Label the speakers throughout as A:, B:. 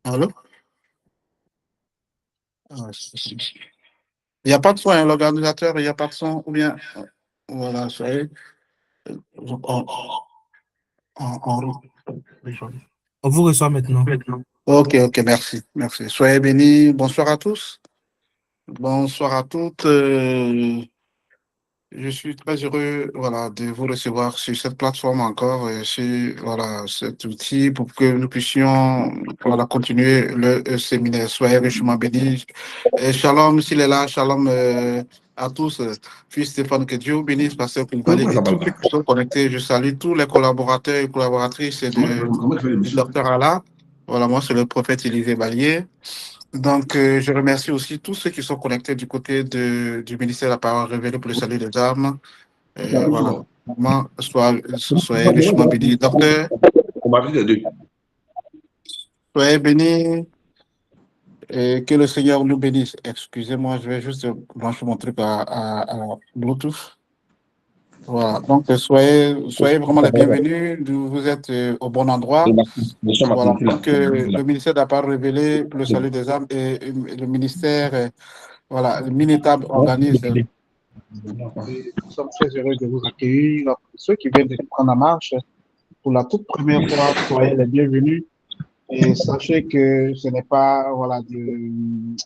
A: Allô? Ah, il n'y a pas de son, hein, l'organisateur, il n'y a pas de son, ou bien, voilà, soyez en route.
B: On vous reçoit maintenant.
A: Ok, ok, merci, merci. Soyez bénis. Bonsoir à tous. Bonsoir à toutes. Je suis très heureux, voilà, de vous recevoir sur cette plateforme encore, sur voilà, cet outil pour que nous puissions voilà, continuer le séminaire. Soyez richement bénis. Shalom s'il est là, shalom à tous. Fils Stéphane, que Dieu vous bénisse, pasteur Koulibaly, et tous ceux qui sont connectés. Je salue tous les collaborateurs et collaboratrices du docteur Allah. Voilà, moi, c'est le prophète Élisée Balier. Donc, je remercie aussi tous ceux qui sont connectés du côté du ministère de la Parole révélée pour le salut des âmes. Voilà. Vraiment, soyez richement bénis. Docteur, soyez bénis et que le Seigneur nous bénisse. Excusez-moi, je vais juste brancher mon truc à Bluetooth. Voilà. Donc, soyez vraiment les bienvenus. Vous êtes au bon endroit. Voilà. Donc, le ministère de la Parole révélée pour le salut des âmes et le ministère. Voilà, le Minitab organise. Nous sommes très heureux de vous accueillir. Ceux qui viennent de prendre la marche, pour la toute première fois, soyez les bienvenus. Et sachez que ce n'est pas, voilà,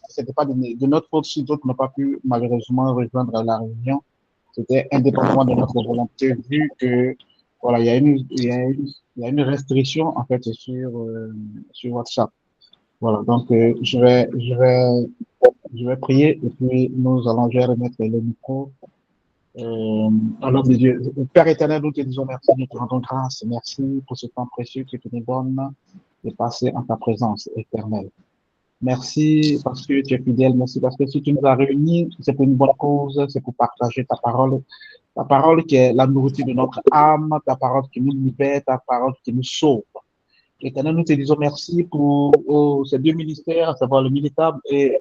A: c'était pas de notre faute si d'autres n'ont pas pu malheureusement rejoindre la réunion. C'était indépendamment de notre volonté, vu que, voilà, il y a une restriction, en fait, sur WhatsApp. Voilà, donc, je vais prier et puis nous allons remettre le micro. Au nom de Dieu. Père éternel, nous te disons merci, nous te rendons grâce. Merci pour ce temps précieux que tu nous donnes de passer en ta présence éternelle. Merci parce que tu es fidèle. Merci parce que si tu nous as réunis, c'est pour une bonne cause, c'est pour partager ta parole qui est la nourriture de notre âme, ta parole qui nous libère, ta parole qui nous sauve. Éternel, nous te disons merci pour ces deux ministères, à savoir le militable et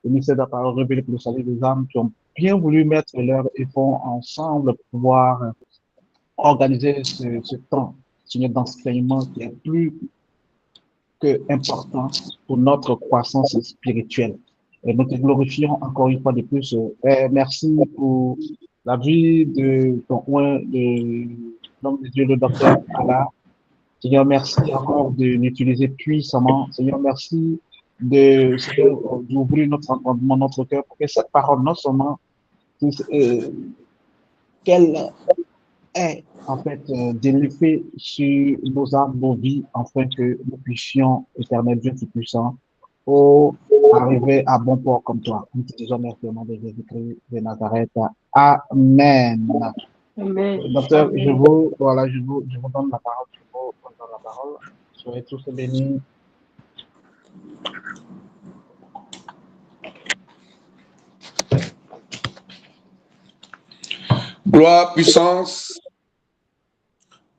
A: le ministère de la parole révélée pour le salut des âmes, qui ont bien voulu mettre leur effort ensemble pour pouvoir organiser ce temps, d'enseignement qui est plus que important pour notre croissance spirituelle. Et nous te glorifions encore une fois de plus. Merci pour la vie de ton de l'homme de Dieu, le docteur Allah. Seigneur, merci encore de l'utiliser puissamment. Seigneur, merci d'ouvrir notre entendement, notre cœur, pour que cette parole, non seulement qu'elle ait en fait de l'effet sur nos âmes, nos vies, afin que nous puissions, éternel Dieu Tout-Puissant, arriver à bon port comme toi. Nous te disons merci au nom de Jésus-Christ de Nazareth. Amen.
C: Amen.
A: Docteur, je vous donne la parole. Soyez tous bénis.
D: Gloire, puissance,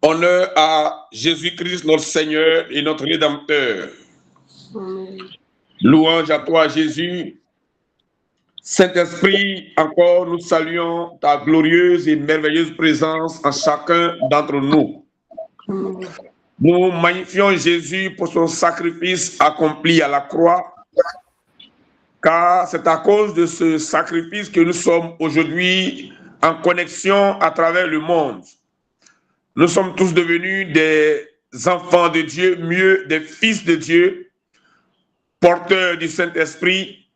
D: honneur à Jésus-Christ, notre Seigneur et notre Rédempteur.
C: Amen.
D: Louange à toi, Jésus. Saint-Esprit, encore nous saluons ta glorieuse et merveilleuse présence en chacun d'entre nous.
C: Amen.
D: Nous magnifions Jésus pour son sacrifice accompli à la croix, car c'est à cause de ce sacrifice que nous sommes aujourd'hui en connexion à travers le monde. Nous sommes tous devenus des enfants de Dieu, mieux des fils de Dieu, porteurs du Saint-Esprit.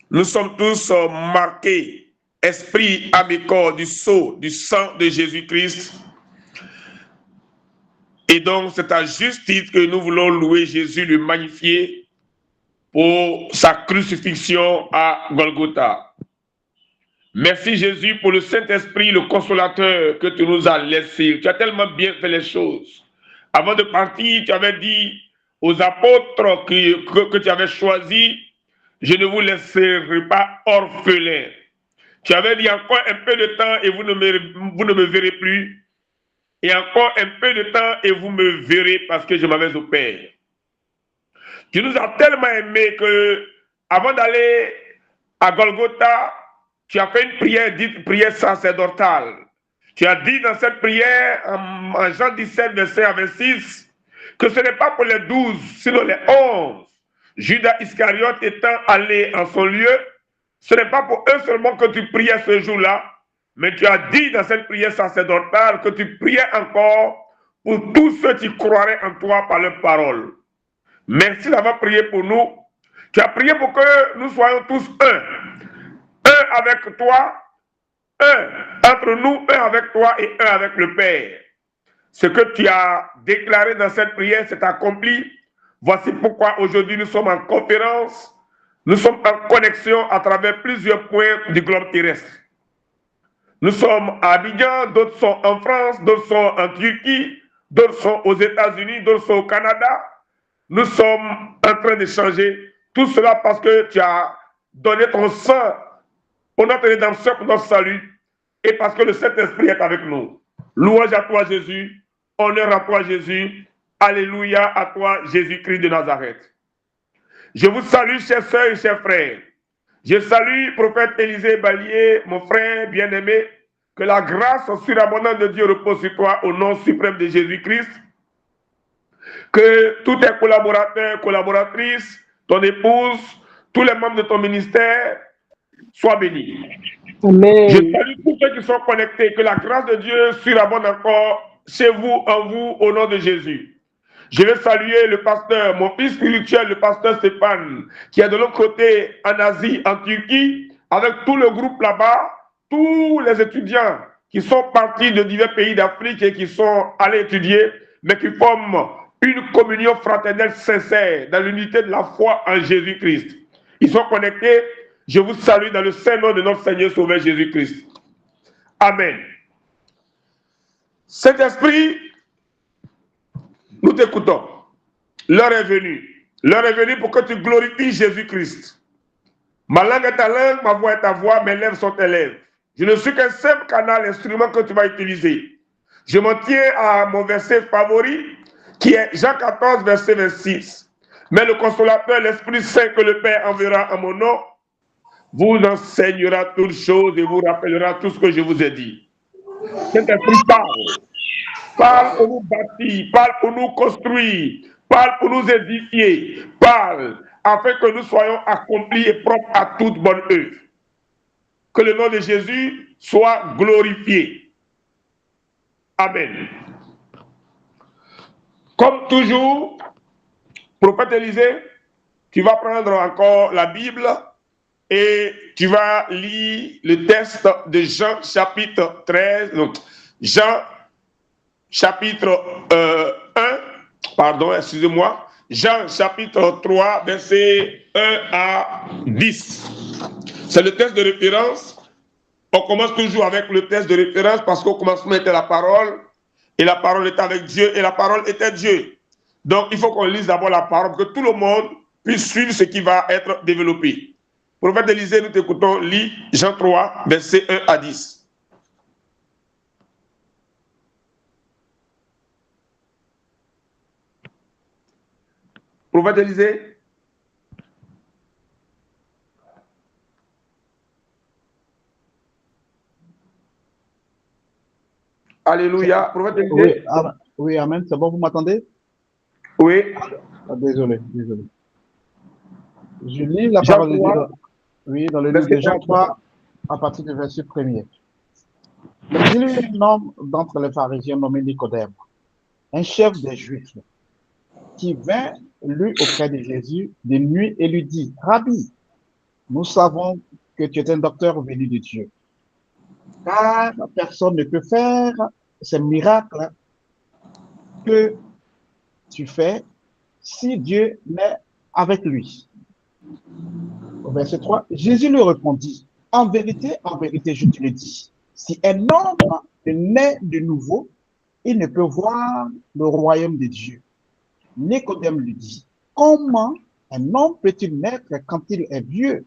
D: Nous sommes tous marqués, esprit, âme et corps, du sceau, du sang de Jésus-Christ. Et donc, c'est à juste titre que nous voulons louer Jésus, le magnifier pour sa crucifixion à Golgotha. Merci Jésus pour le Saint-Esprit, le consolateur que tu nous as laissé. Tu as tellement bien fait les choses. Avant de partir, tu avais dit aux apôtres que tu avais choisis, je ne vous laisserai pas orphelin. Tu avais dit encore un peu de temps et vous ne me verrez plus. Et encore un peu de temps et vous me verrez parce que je m'en vais au Père. Tu nous as tellement aimés que avant d'aller à Golgotha, tu as fait une prière dite prière sacerdotale. Tu as dit dans cette prière, en Jean 17, verset 26, que ce n'est pas pour les 12, sinon les 11. Judas Iscariote étant allé en son lieu, ce n'est pas pour eux seulement que tu priais ce jour-là, mais tu as dit dans cette prière sacerdotale que tu priais encore pour tous ceux qui croiraient en toi par leur parole. Merci d'avoir prié pour nous. Tu as prié pour que nous soyons tous un. Un avec toi, un entre nous, un avec toi et un avec le Père. Ce que tu as déclaré dans cette prière s'est accompli. Voici pourquoi aujourd'hui nous sommes en conférence. Nous sommes en connexion à travers plusieurs points du globe terrestre. Nous sommes à Abidjan, d'autres sont en France, d'autres sont en Turquie, d'autres sont aux États-Unis, d'autres sont au Canada. Nous sommes en train d'échanger tout cela parce que tu as donné ton sang pour notre rédemption, pour notre salut, et parce que le Saint-Esprit est avec nous. Louange à toi, Jésus. Honneur à toi, Jésus. Alléluia à toi, Jésus-Christ de Nazareth. Je vous salue, chers sœurs et chers frères. Je salue prophète Élisée Balier, mon frère bien-aimé. Que la grâce surabondante de Dieu repose sur toi au nom suprême de Jésus-Christ. Que tous tes collaborateurs, collaboratrices, ton épouse, tous les membres de ton ministère soient bénis.
C: Amen.
D: Je salue tous ceux qui sont connectés. Que la grâce de Dieu surabonde encore chez vous, en vous, au nom de Jésus. Je vais saluer le pasteur, mon fils spirituel, le pasteur Stéphane, qui est de l'autre côté, en Asie, en Turquie, avec tout le groupe là-bas, tous les étudiants qui sont partis de divers pays d'Afrique et qui sont allés étudier, mais qui forment une communion fraternelle sincère dans l'unité de la foi en Jésus-Christ. Ils sont connectés. Je vous salue dans le saint nom de notre Seigneur Sauveur Jésus-Christ. Amen. Saint-Esprit, nous t'écoutons. L'heure est venue. L'heure est venue pour que tu glorifies Jésus-Christ. Ma langue est ta langue, ma voix est ta voix, mes lèvres sont tes lèvres. Je ne suis qu'un simple canal, instrument que tu vas utiliser. Je m'en tiens à mon verset favori, qui est Jean 14, verset 26. Mais le consolateur, l'Esprit Saint que le Père enverra en mon nom, vous enseignera toutes choses et vous rappellera tout ce que je vous ai dit. Saint-Esprit parle. Parle pour nous bâtir, parle pour nous construire, parle pour nous édifier, parle afin que nous soyons accomplis et propres à toute bonne œuvre. Que le nom de Jésus soit glorifié. Amen. Comme toujours, prophète Élisée, tu vas prendre encore la Bible et tu vas lire le texte de Jean chapitre 13, donc Jean chapitre 1, pardon, excusez-moi, Jean chapitre 3, verset 1 à 10. C'est le texte de référence. On commence toujours avec le texte de référence parce qu'au commencement était la parole, et la parole était avec Dieu, et la parole était Dieu. Donc il faut qu'on lise d'abord la parole pour que tout le monde puisse suivre ce qui va être développé. Prophète Élisée, nous t'écoutons, lis Jean 3, verset 1 à 10. Prophète Élisée. Alléluia. Prophète Élisée.
A: Oui, amen. C'est bon, vous m'entendez?
D: Oui.
A: Désolé. Je lis la parole de Dieu. Oui, dans le livre de Jean 3, à partir du verset 1er. Il y eut un homme d'entre les pharisiens nommé Nicodème, un chef des Juifs, qui vint, lui, auprès de Jésus de nuit et lui dit, Rabbi, nous savons que tu es un docteur venu de Dieu, car personne ne peut faire ces miracles que tu fais si Dieu n'est avec lui. Au verset 3, Jésus lui répondit, en vérité, je te le dis, si un homme naît de nouveau, il ne peut voir le royaume de Dieu. Nicodème lui dit, comment un homme peut-il naître quand il est vieux?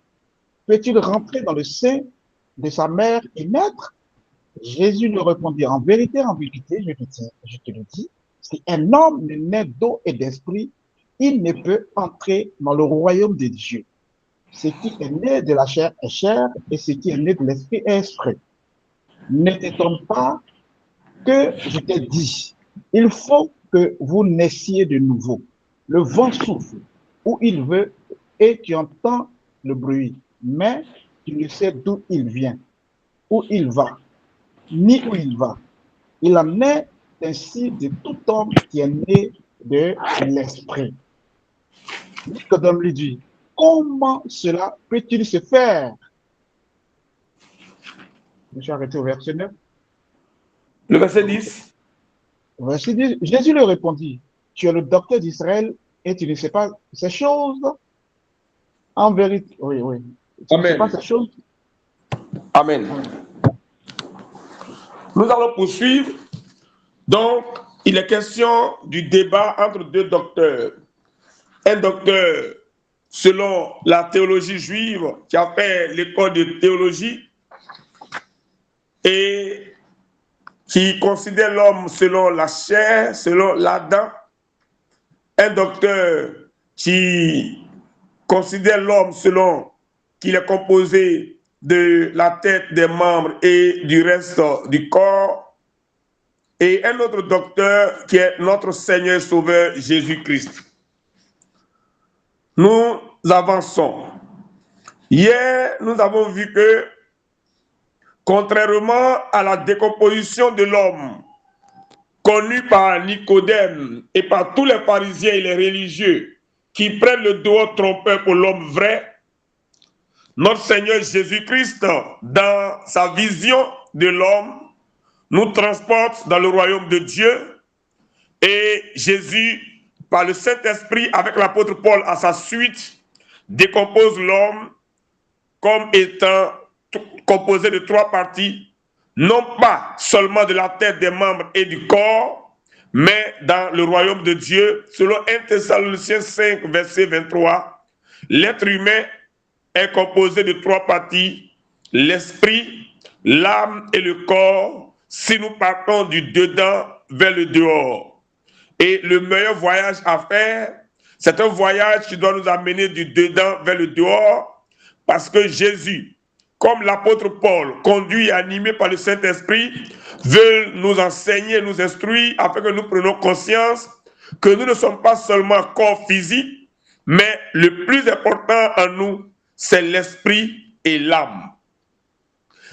A: Peut-il rentrer dans le sein de sa mère et naître? Jésus lui répondit, en vérité, je te le dis, si un homme ne naît d'eau et d'esprit, il ne peut entrer dans le royaume de Dieu. Ce qui est né de la chair est chair, et ce qui est né de l'esprit est esprit. Ne t'étonne pas que je t'ai dit, il faut que vous naissiez de nouveau. Le vent souffle où il veut et tu entends le bruit, mais tu ne sais d'où il vient, où il va, ni où il va. Il en est ainsi de tout homme qui est né de l'esprit. Nicodème lui dit, comment cela peut-il se faire? Je suis arrêté au verset 9.
D: Le verset 10.
A: Verset 10, Jésus lui répondit, tu es le docteur d'Israël et tu ne sais pas ces choses? En vérité, oui, oui. Tu ne sais pas ces choses?
D: Amen. Nous allons poursuivre. Donc, il est question du débat entre deux docteurs. Un docteur selon la théologie juive qui a fait l'école de théologie et qui considère l'homme selon la chair, selon l'Adam. Un docteur qui considère l'homme selon qu'il est composé de la tête, des membres et du reste du corps. Et un autre docteur qui est notre Seigneur Sauveur Jésus-Christ. Nous avançons. Hier, nous avons vu que, contrairement à la décomposition de l'homme, connue par Nicodème et par tous les pharisiens et les religieux qui prennent le doigt trompeur pour l'homme vrai, notre Seigneur Jésus-Christ, dans sa vision de l'homme, nous transporte dans le royaume de Dieu. Et Jésus, par le Saint-Esprit, avec l'apôtre Paul à sa suite, décompose l'homme comme étant composé de trois parties, non pas seulement de la tête, des membres et du corps, mais dans le royaume de Dieu, selon 1 Thessaloniciens 5, verset 23, l'être humain est composé de trois parties, l'esprit, l'âme et le corps, si nous partons du dedans vers le dehors. Et le meilleur voyage à faire, c'est un voyage qui doit nous amener du dedans vers le dehors, parce que Jésus, comme l'apôtre Paul, conduit et animé par le Saint-Esprit, veut nous enseigner, nous instruire, afin que nous prenions conscience que nous ne sommes pas seulement corps physique, mais le plus important en nous, c'est l'esprit et l'âme.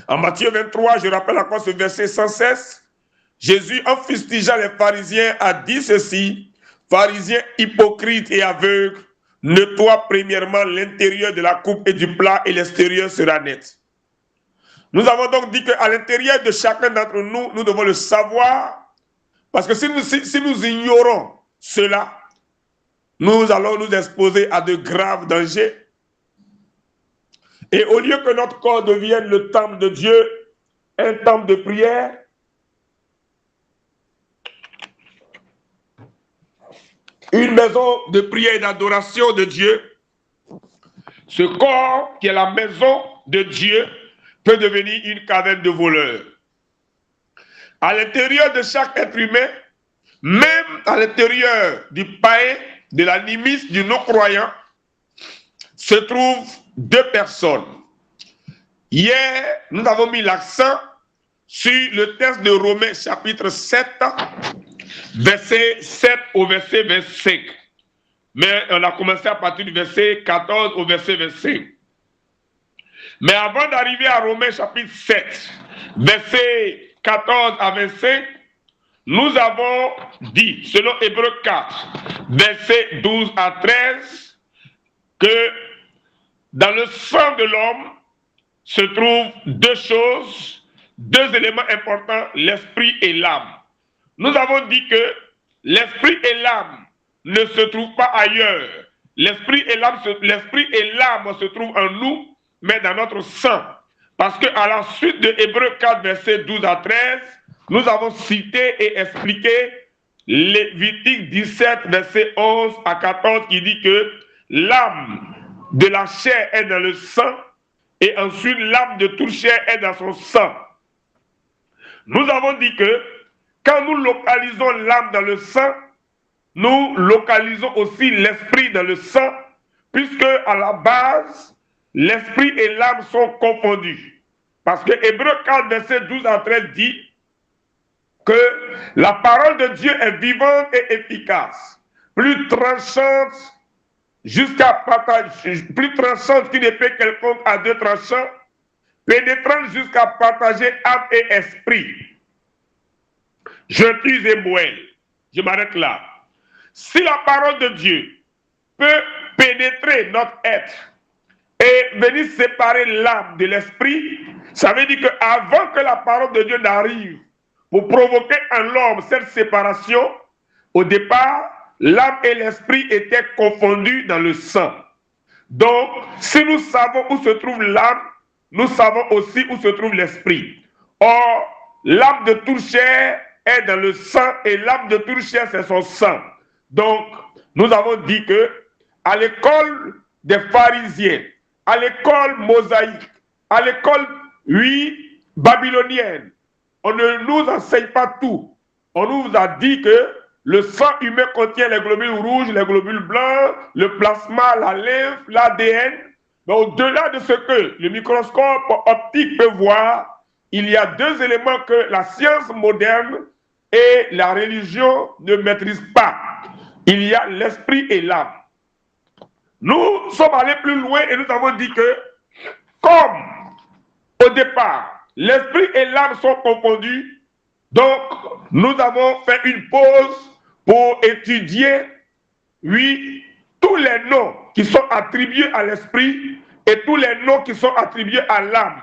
D: En Matthieu 23, je rappelle encore ce verset sans cesse, Jésus, en fustigeant les pharisiens, a dit ceci, « Pharisiens hypocrites et aveugles, nettoie premièrement l'intérieur de la coupe et du plat et l'extérieur sera net. » Nous avons donc dit qu'à l'intérieur de chacun d'entre nous, nous devons le savoir, parce que si nous ignorons cela, nous allons nous exposer à de graves dangers. Et au lieu que notre corps devienne le temple de Dieu, un temple de prière, une maison de prière et d'adoration de Dieu, ce corps qui est la maison de Dieu peut devenir une caverne de voleurs. À l'intérieur de chaque être humain, même à l'intérieur du païen, de l'animiste, du non-croyant, se trouvent deux personnes. Hier, nous avons mis l'accent sur le texte de Romains chapitre 7, verset 7 au verset 25. Mais on a commencé à partir du verset 14 au verset 25. Mais avant d'arriver à Romains chapitre 7, verset 14 à 25, nous avons dit, selon Hébreux 4, verset 12 à 13, que dans le sang de l'homme se trouvent deux choses, deux éléments importants, l'esprit et l'âme. Nous avons dit que l'esprit et l'âme ne se trouvent pas ailleurs. L'esprit et l'âme se trouvent en nous, mais dans notre sang. Parce qu'à la suite de Hébreux 4, verset 12 à 13, nous avons cité et expliqué Lévitique 17, verset 11 à 14, qui dit que l'âme de la chair est dans le sang, et ensuite l'âme de toute chair est dans son sang. Nous avons dit que quand nous localisons l'âme dans le sang, nous localisons aussi l'esprit dans le sang, puisque à la base, l'esprit et l'âme sont confondus. Parce que Hébreux 4, verset 12 à 13 dit que la parole de Dieu est vivante et efficace, plus tranchante jusqu'à partager, plus tranchante qu'une épée quelconque à deux tranchants, pénétrante jusqu'à partager âme et esprit. Junctus et moelle. Je m'arrête là. Si la parole de Dieu peut pénétrer notre être et venir séparer l'âme de l'esprit, ça veut dire qu'avant que la parole de Dieu n'arrive pour provoquer en l'homme cette séparation, au départ, l'âme et l'esprit étaient confondus dans le sang. Donc, si nous savons où se trouve l'âme, nous savons aussi où se trouve l'esprit. Or, l'âme de toute chair est dans le sang et l'âme de toute chair, c'est son sang. Donc, nous avons dit que à l'école des pharisiens, à l'école mosaïque, à l'école, oui, babylonienne, on ne nous enseigne pas tout. On nous a dit que le sang humain contient les globules rouges, les globules blancs, le plasma, la lymphe, l'ADN. Mais au-delà de ce que le microscope optique peut voir, il y a deux éléments que la science moderne et la religion ne maîtrisent pas. Il y a l'esprit et l'âme. Nous sommes allés plus loin et nous avons dit que, comme au départ, l'esprit et l'âme sont confondus, donc nous avons fait une pause pour étudier, oui, tous les noms qui sont attribués à l'esprit et tous les noms qui sont attribués à l'âme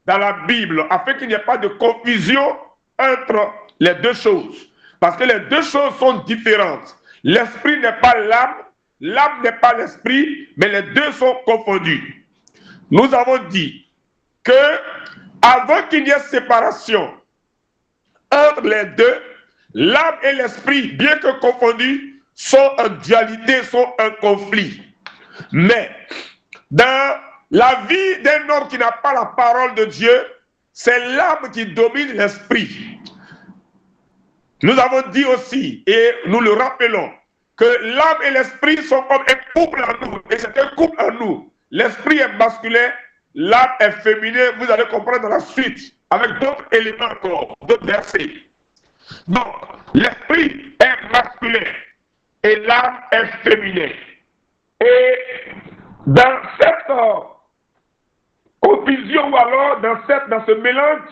D: dans la Bible, afin qu'il n'y ait pas de confusion entre les deux choses. Parce que les deux choses sont différentes. L'esprit n'est pas l'âme, l'âme n'est pas l'esprit, mais les deux sont confondus. Nous avons dit que avant qu'il y ait séparation entre les deux, l'âme et l'esprit, bien que confondus, sont en dualité, sont en conflit. Mais dans la vie d'un homme qui n'a pas la parole de Dieu, c'est l'âme qui domine l'esprit. Nous avons dit aussi, et nous le rappelons, que l'âme et l'esprit sont comme un couple en nous, et c'est un couple en nous. L'esprit est masculin, l'âme est féminin, vous allez comprendre dans la suite, avec d'autres éléments encore, d'autres versets. Donc, l'esprit est masculin, et l'âme est féminin. Et dans cette confusion, ou alors dans ce mélange,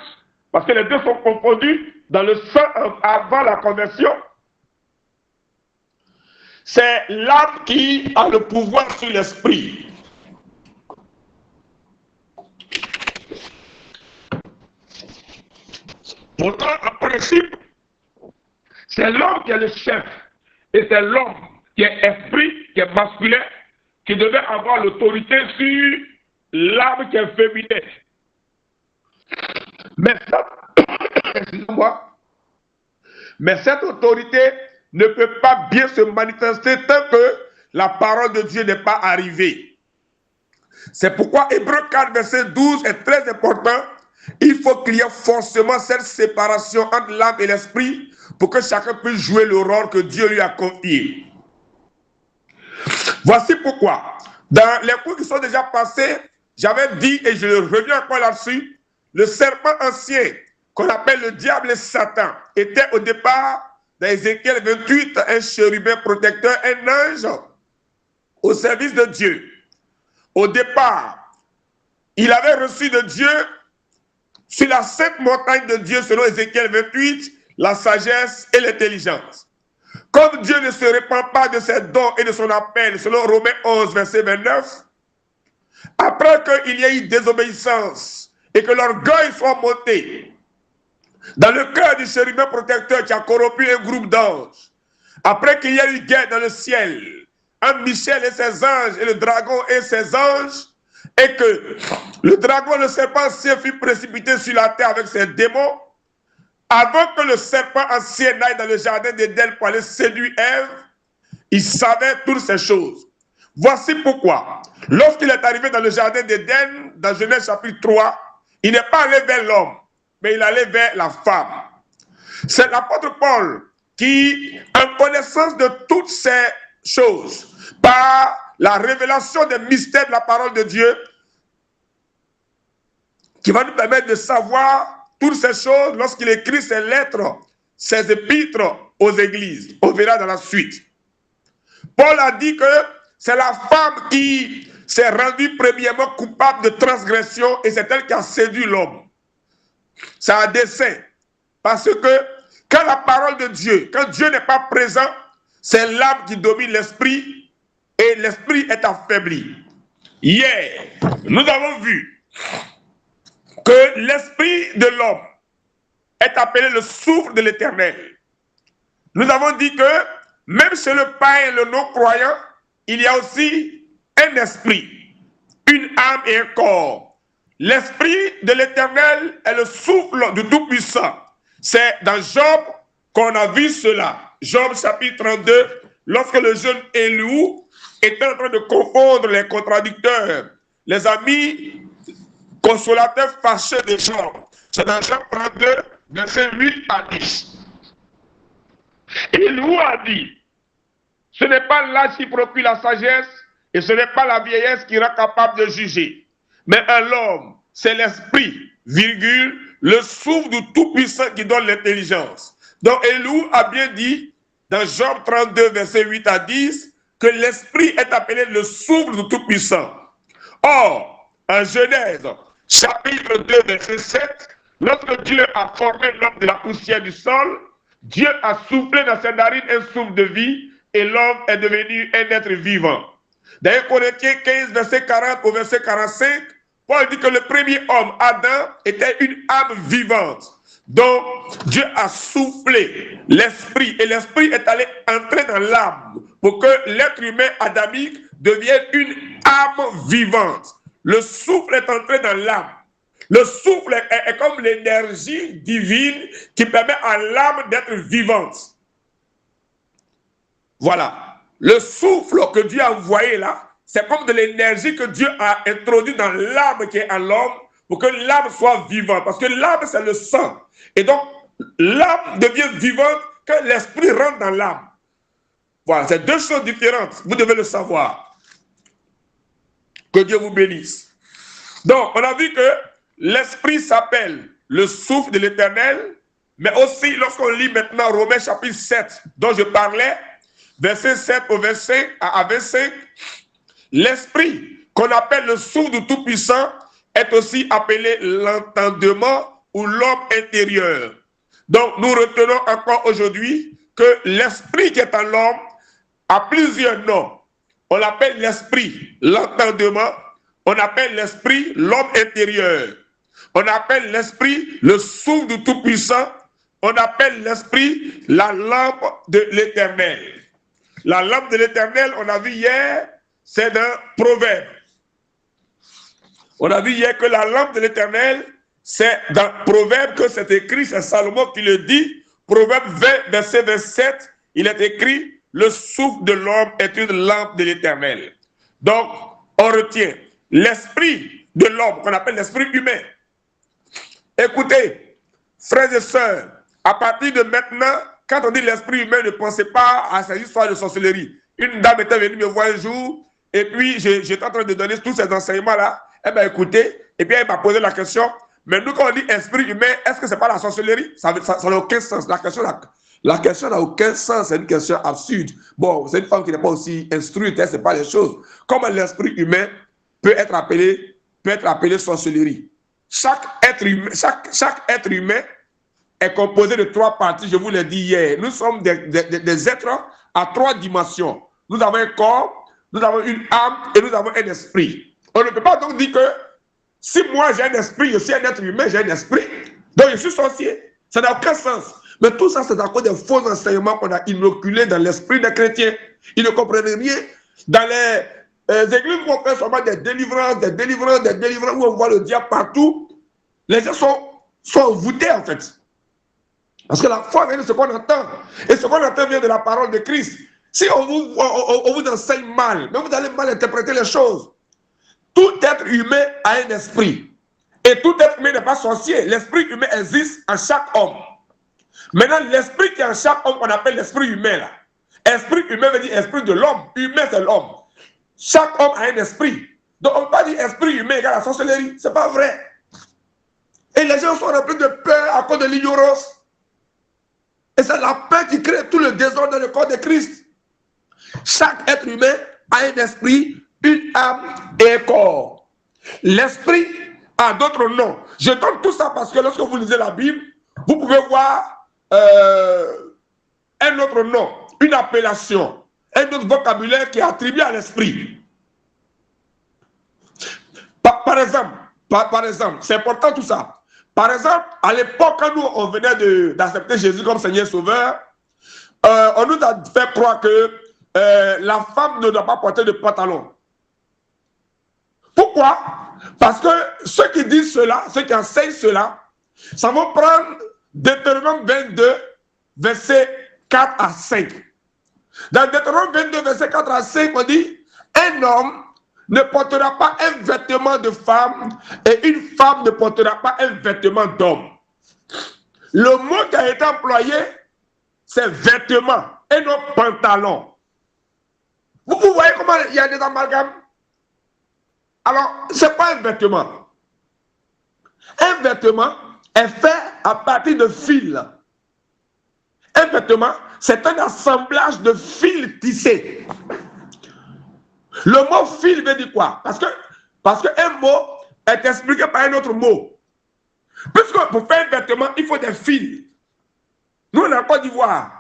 D: parce que les deux sont confondus, dans le sang avant la conversion, c'est l'âme qui a le pouvoir sur l'esprit. Pourtant, en principe, c'est l'homme qui est le chef. Et c'est l'homme qui est esprit, qui est masculin, qui devait avoir l'autorité sur l'âme qui est féminine. Mais ça, excusez-moi, mais cette autorité ne peut pas bien se manifester tant que la parole de Dieu n'est pas arrivée. C'est pourquoi Hébreux 4, verset 12 est très important. Il faut qu'il y ait forcément cette séparation entre l'âme et l'esprit pour que chacun puisse jouer le rôle que Dieu lui a confié. Voici pourquoi, dans les cours qui sont déjà passés, j'avais dit, et je reviens encore là-dessus, le serpent ancien, qu'on appelle le diable et Satan, était au départ, dans Ézéchiel 28, un chérubin protecteur, un ange au service de Dieu. Au départ, il avait reçu de Dieu, sur la sainte montagne de Dieu, selon Ézéchiel 28, la sagesse et l'intelligence. Comme Dieu ne se répand pas de ses dons et de son appel, selon Romains 11, verset 29, après qu'il y ait eu désobéissance et que l'orgueil soit monté dans le cœur du chérubin protecteur qui a corrompu un groupe d'anges, après qu'il y ait eu guerre dans le ciel, entre Michel et ses anges et le dragon et ses anges, et que le dragon, le serpent ancien, fut précipité sur la terre avec ses démons, avant que le serpent ancien n'aille dans le jardin d'Éden pour aller séduire Ève, il savait toutes ces choses. Voici pourquoi, lorsqu'il est arrivé dans le jardin d'Éden, dans Genèse chapitre 3, il n'est pas allé vers l'homme, mais il allait vers la femme. C'est l'apôtre Paul qui, en connaissance de toutes ces choses, par la révélation des mystères de la parole de Dieu, qui va nous permettre de savoir toutes ces choses lorsqu'il écrit ses lettres ses épîtres aux églises. On verra dans la suite. Paul a dit que c'est la femme qui s'est rendue premièrement coupable de transgression et c'est elle qui a séduit l'homme. C'est un dessein. Parce que quand la parole de Dieu, quand Dieu n'est pas présent, c'est l'âme qui domine l'esprit et l'esprit est affaibli. Hier, nous avons vu que l'esprit de l'homme est appelé le souffle de l'Éternel. Nous avons dit que même chez le païen et le non-croyant, il y a aussi un esprit, une âme et un corps. L'esprit de l'Éternel est le souffle du Tout-Puissant. C'est dans Job qu'on a vu cela. Job chapitre 32, lorsque le jeune Éliou était en train de confondre les contradicteurs, les amis consolateurs fâchés de Job. C'est dans Job 32, versets 8 à 10. Éliou a dit, ce n'est pas l'âge qui procure la sagesse et ce n'est pas la vieillesse qui rend capable de juger. Mais un homme, c'est l'esprit, virgule, le souffle du Tout-Puissant qui donne l'intelligence. Donc Éliou a bien dit, dans Job 32, versets 8 à 10, que l'esprit est appelé le souffle du Tout-Puissant. Or, en Genèse, chapitre 2, verset 7, lorsque Dieu a formé l'homme de la poussière du sol, Dieu a soufflé dans ses narines un souffle de vie et l'homme est devenu un être vivant. Dans 1 Corinthiens 15, verset 40 au verset 45, Paul dit que le premier homme, Adam, était une âme vivante. Donc, Dieu a soufflé l'esprit et l'esprit est allé entrer dans l'âme pour que l'être humain adamique devienne une âme vivante. Le souffle est entré dans l'âme. Le souffle est comme l'énergie divine qui permet à l'âme d'être vivante. Voilà. Le souffle que Dieu a envoyé là, c'est comme de l'énergie que Dieu a introduit dans l'âme qui est en l'homme pour que l'âme soit vivante. Parce que l'âme, c'est le sang. Et donc, l'âme devient vivante quand l'esprit rentre dans l'âme. Voilà, c'est deux choses différentes. Vous devez le savoir. Que Dieu vous bénisse. Donc, on a vu que l'esprit s'appelle le souffle de l'Éternel, mais aussi, lorsqu'on lit maintenant Romains chapitre 7, dont je parlais, verset 7 au verset à 25, l'esprit qu'on appelle le souffle du Tout-Puissant est aussi appelé l'entendement ou l'homme intérieur. Donc, nous retenons encore aujourd'hui que l'esprit qui est en l'homme a plusieurs noms. On l'appelle l'esprit, l'entendement. On appelle l'esprit l'homme intérieur. On appelle l'esprit le souffle du Tout-Puissant. On appelle l'esprit la lampe de l'Éternel. La lampe de l'Éternel, on a vu hier, c'est dans Proverbe. On a vu hier que la lampe de l'Éternel, c'est dans Proverbe que c'est écrit, c'est Salomon qui le dit. Proverbe 20, verset 27, il est écrit, le souffle de l'homme est une lampe de l'Éternel. Donc, on retient l'esprit de l'homme, qu'on appelle l'esprit humain. Écoutez, frères et sœurs, à partir de maintenant, quand on dit l'esprit humain, ne pensez pas à ces histoires de sorcellerie. Une dame était venue me voir un jour, et puis j'étais en train de donner tous ces enseignements-là. Elle m'a écouté, et puis elle m'a posé la question, mais nous, quand on dit esprit humain, est-ce que ce n'est pas la sorcellerie? Ça n'a aucun sens. La question n'a aucun sens, c'est une question absurde. Bon, c'est une femme qui n'est pas aussi instruite, elle ne sait pas les choses. Comment l'esprit humain peut être appelé sorcellerie? Chaque être humain est composé de trois parties, je vous l'ai dit hier. Nous sommes des êtres à trois dimensions. Nous avons un corps, nous avons une âme et nous avons un esprit. On ne peut pas donc dire que si moi j'ai un esprit, je suis un être humain, j'ai un esprit, donc je suis sorcier. Ça n'a aucun sens. Mais tout ça, c'est à cause des faux enseignements qu'on a inoculés dans l'esprit des chrétiens. Ils ne comprennent rien. Dans les églises où on fait seulement des délivrances, où on voit le diable partout, les gens sont voûtés en fait. Parce que la foi vient de ce qu'on entend. Et ce qu'on entend vient de la parole de Christ. Si on vous enseigne mal, mais vous allez mal interpréter les choses. Tout être humain a un esprit. Et tout être humain n'est pas sorcier. L'esprit humain existe en chaque homme. Maintenant, l'esprit qui est en chaque homme, on appelle l'esprit humain là. Esprit humain veut dire esprit de l'homme. Humain, c'est l'homme. Chaque homme a un esprit. Donc, on ne peut pas dire esprit humain égale la sorcellerie. Ce n'est pas vrai. Et les gens sont remplis de peur à cause de l'ignorance. Et c'est la peur qui crée tout le désordre dans le corps de Christ. Chaque être humain a un esprit, une âme et un corps. L'esprit a d'autres noms. Je donne tout ça parce que lorsque vous lisez la Bible, vous pouvez voir un autre nom, une appellation, un autre vocabulaire qui est attribué à l'esprit. Par exemple, c'est important tout ça. Par exemple, à l'époque, quand nous, on venait d'accepter Jésus comme Seigneur Sauveur, on nous a fait croire que la femme ne doit pas porter de pantalon. Pourquoi? Parce que ceux qui disent cela, ceux qui enseignent cela, ça va prendre Deutéronome 22, versets 4 à 5. Dans Deutéronome 22, versets 4 à 5, on dit, un homme ne portera pas un vêtement de femme et une femme ne portera pas un vêtement d'homme. Le mot qui a été employé, c'est vêtement et non pantalon. Vous voyez comment il y a des amalgames? Alors, ce n'est pas un vêtement. Un vêtement est fait à partir de fils. Un vêtement, c'est un assemblage de fils tissés. Le mot fil veut dire quoi? Parce qu'un mot est expliqué par un autre mot. Puisque pour faire un vêtement, il faut des fils. Nous, on est en Côte d'Ivoire.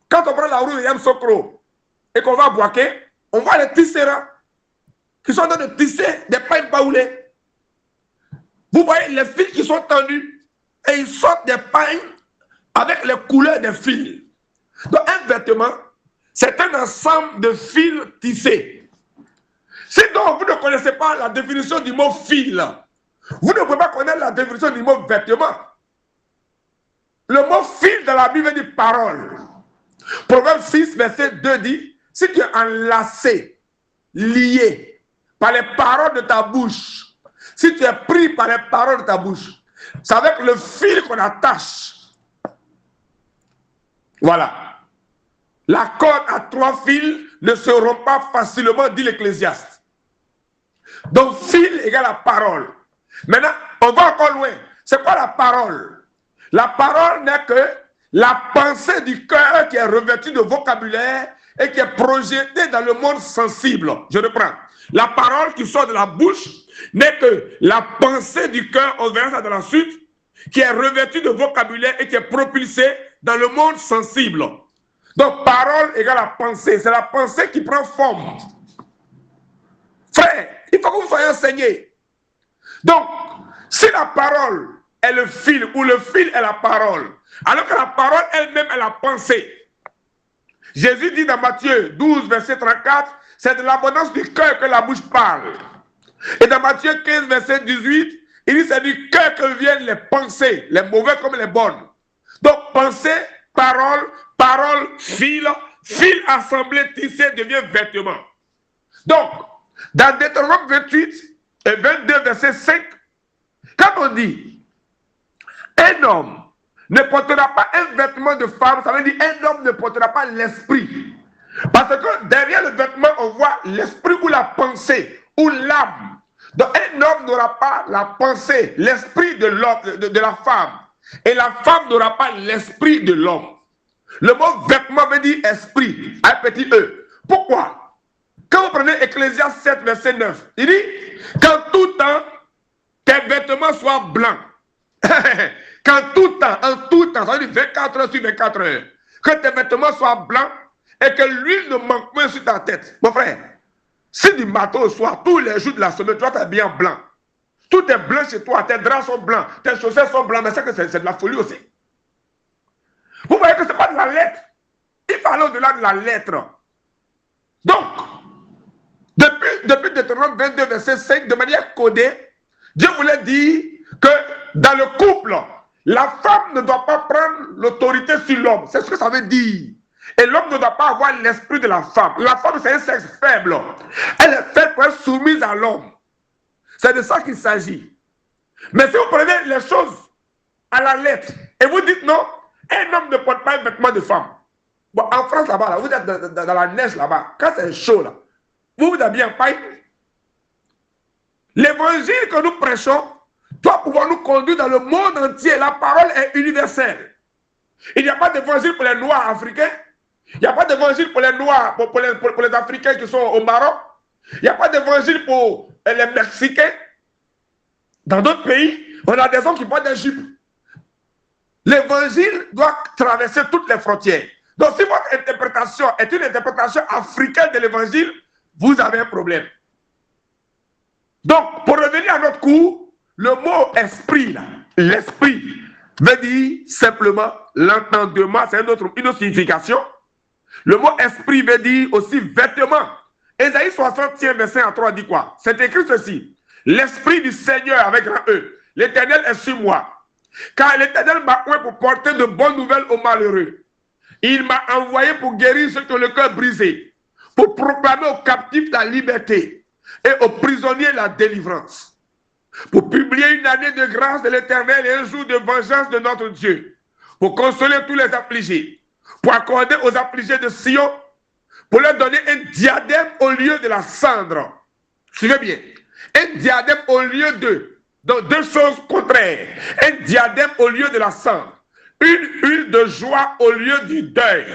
D: Quand on prend la roue de Yamsokro et qu'on va à Boaké, on voit les tisserands qui sont en train de tisser des pailles baoulées. Vous voyez les fils qui sont tendus et ils sortent des pailles avec les couleurs des fils. Donc un vêtement, c'est un ensemble de fils tissés. Si donc vous ne connaissez pas la définition du mot fil, vous ne pouvez pas connaître la définition du mot vêtement. Le mot fil dans la Bible dit parole. Proverbe 6, verset 2 dit, si tu es enlacé, lié par les paroles de ta bouche, si tu es pris par les paroles de ta bouche, c'est avec le fil qu'on attache. Voilà. La corde à 3 fils ne se rompt pas facilement, dit l'Ecclésiaste. Donc, fil égale la parole. Maintenant, on va encore loin. C'est quoi la parole? La parole n'est que la pensée du cœur qui est revêtue de vocabulaire et qui est projetée dans le monde sensible. Je reprends. La parole qui sort de la bouche n'est que la pensée du cœur, on verra ça dans la suite, qui est revêtue de vocabulaire et qui est propulsée dans le monde sensible. Donc, parole égale la pensée. C'est la pensée qui prend forme. Frère, il faut que vous soyez enseigné. Donc, si la parole est le fil ou le fil est la parole, alors que la parole elle-même est la pensée. Jésus dit dans Matthieu 12, verset 34, c'est de l'abondance du cœur que la bouche parle. Et dans Matthieu 15, verset 18, il dit c'est du cœur que viennent les pensées, les mauvaises comme les bonnes. Donc, pensée, parole, parole, fil, fil assemblé, tissé devient vêtement. Donc, dans Deutéronome 28 et 22, verset 5, quand on dit un homme ne portera pas un vêtement de femme, ça veut dire un homme ne portera pas l'esprit. Parce que derrière le vêtement, on voit l'esprit ou la pensée ou l'âme. Donc un homme n'aura pas la pensée, l'esprit de l'homme, de la femme. Et la femme n'aura pas l'esprit de l'homme. Le mot vêtement veut dire esprit, un petit e. Pourquoi? Quand vous prenez Ecclésiaste 7, verset 9, il dit, qu'en tout temps, tes vêtements soient blancs. Qu'en tout temps, ça veut dire 24 heures sur 24 heures, que tes vêtements soient blancs et que l'huile ne manque pas sur ta tête. Mon frère, si du matin au soir, tous les jours de la semaine, toi, tu es bien blanc. Tout est blanc chez toi, tes draps sont blancs, tes chaussettes sont blancs, mais c'est que c'est de la folie aussi. Vous voyez que ce n'est pas de la lettre. Il faut aller au-delà de la lettre. Donc, depuis Deutéronome 22, verset 5, de manière codée, Dieu voulait dire que dans le couple, la femme ne doit pas prendre l'autorité sur l'homme. C'est ce que ça veut dire. Et l'homme ne doit pas avoir l'esprit de la femme. La femme, c'est un sexe faible. Elle est faite pour être soumise à l'homme. C'est de ça qu'il s'agit. Mais si vous prenez les choses à la lettre et vous dites non, un homme ne porte pas un vêtement de femme. Bon, en France, là-bas, là, vous êtes dans la neige là-bas, quand c'est chaud, là, vous habillez en paille. L'évangile que nous prêchons doit pouvoir nous conduire dans le monde entier. La parole est universelle. Il n'y a pas d'évangile pour les Noirs africains. Il n'y a pas d'évangile pour les Noirs, pour les Africains qui sont au Maroc. Il n'y a pas d'évangile pour les Mexicains. Dans d'autres pays, on a des hommes qui portent des jupes. L'évangile doit traverser toutes les frontières. Donc, si votre interprétation est une interprétation africaine de l'évangile, vous avez un problème. Donc, pour revenir à notre cours, le mot esprit, l'esprit, veut dire simplement l'entendement, c'est une autre signification. Le mot esprit veut dire aussi vêtement. Ésaïe 60, verset 3 dit quoi? C'est écrit ceci. L'esprit du Seigneur avec un E. L'Éternel est sur moi. Car l'Éternel m'a oint pour porter de bonnes nouvelles aux malheureux. Il m'a envoyé pour guérir ceux qui ont le cœur brisé, pour proclamer aux captifs la liberté et aux prisonniers la délivrance, pour publier une année de grâce de l'Éternel et un jour de vengeance de notre Dieu, pour consoler tous les affligés, pour accorder aux affligés de Sion, pour leur donner un diadème au lieu de la cendre. Suivez bien. Un diadème au lieu de, donc deux choses contraires. Un diadème au lieu de la cendre. Une huile de joie au lieu du deuil.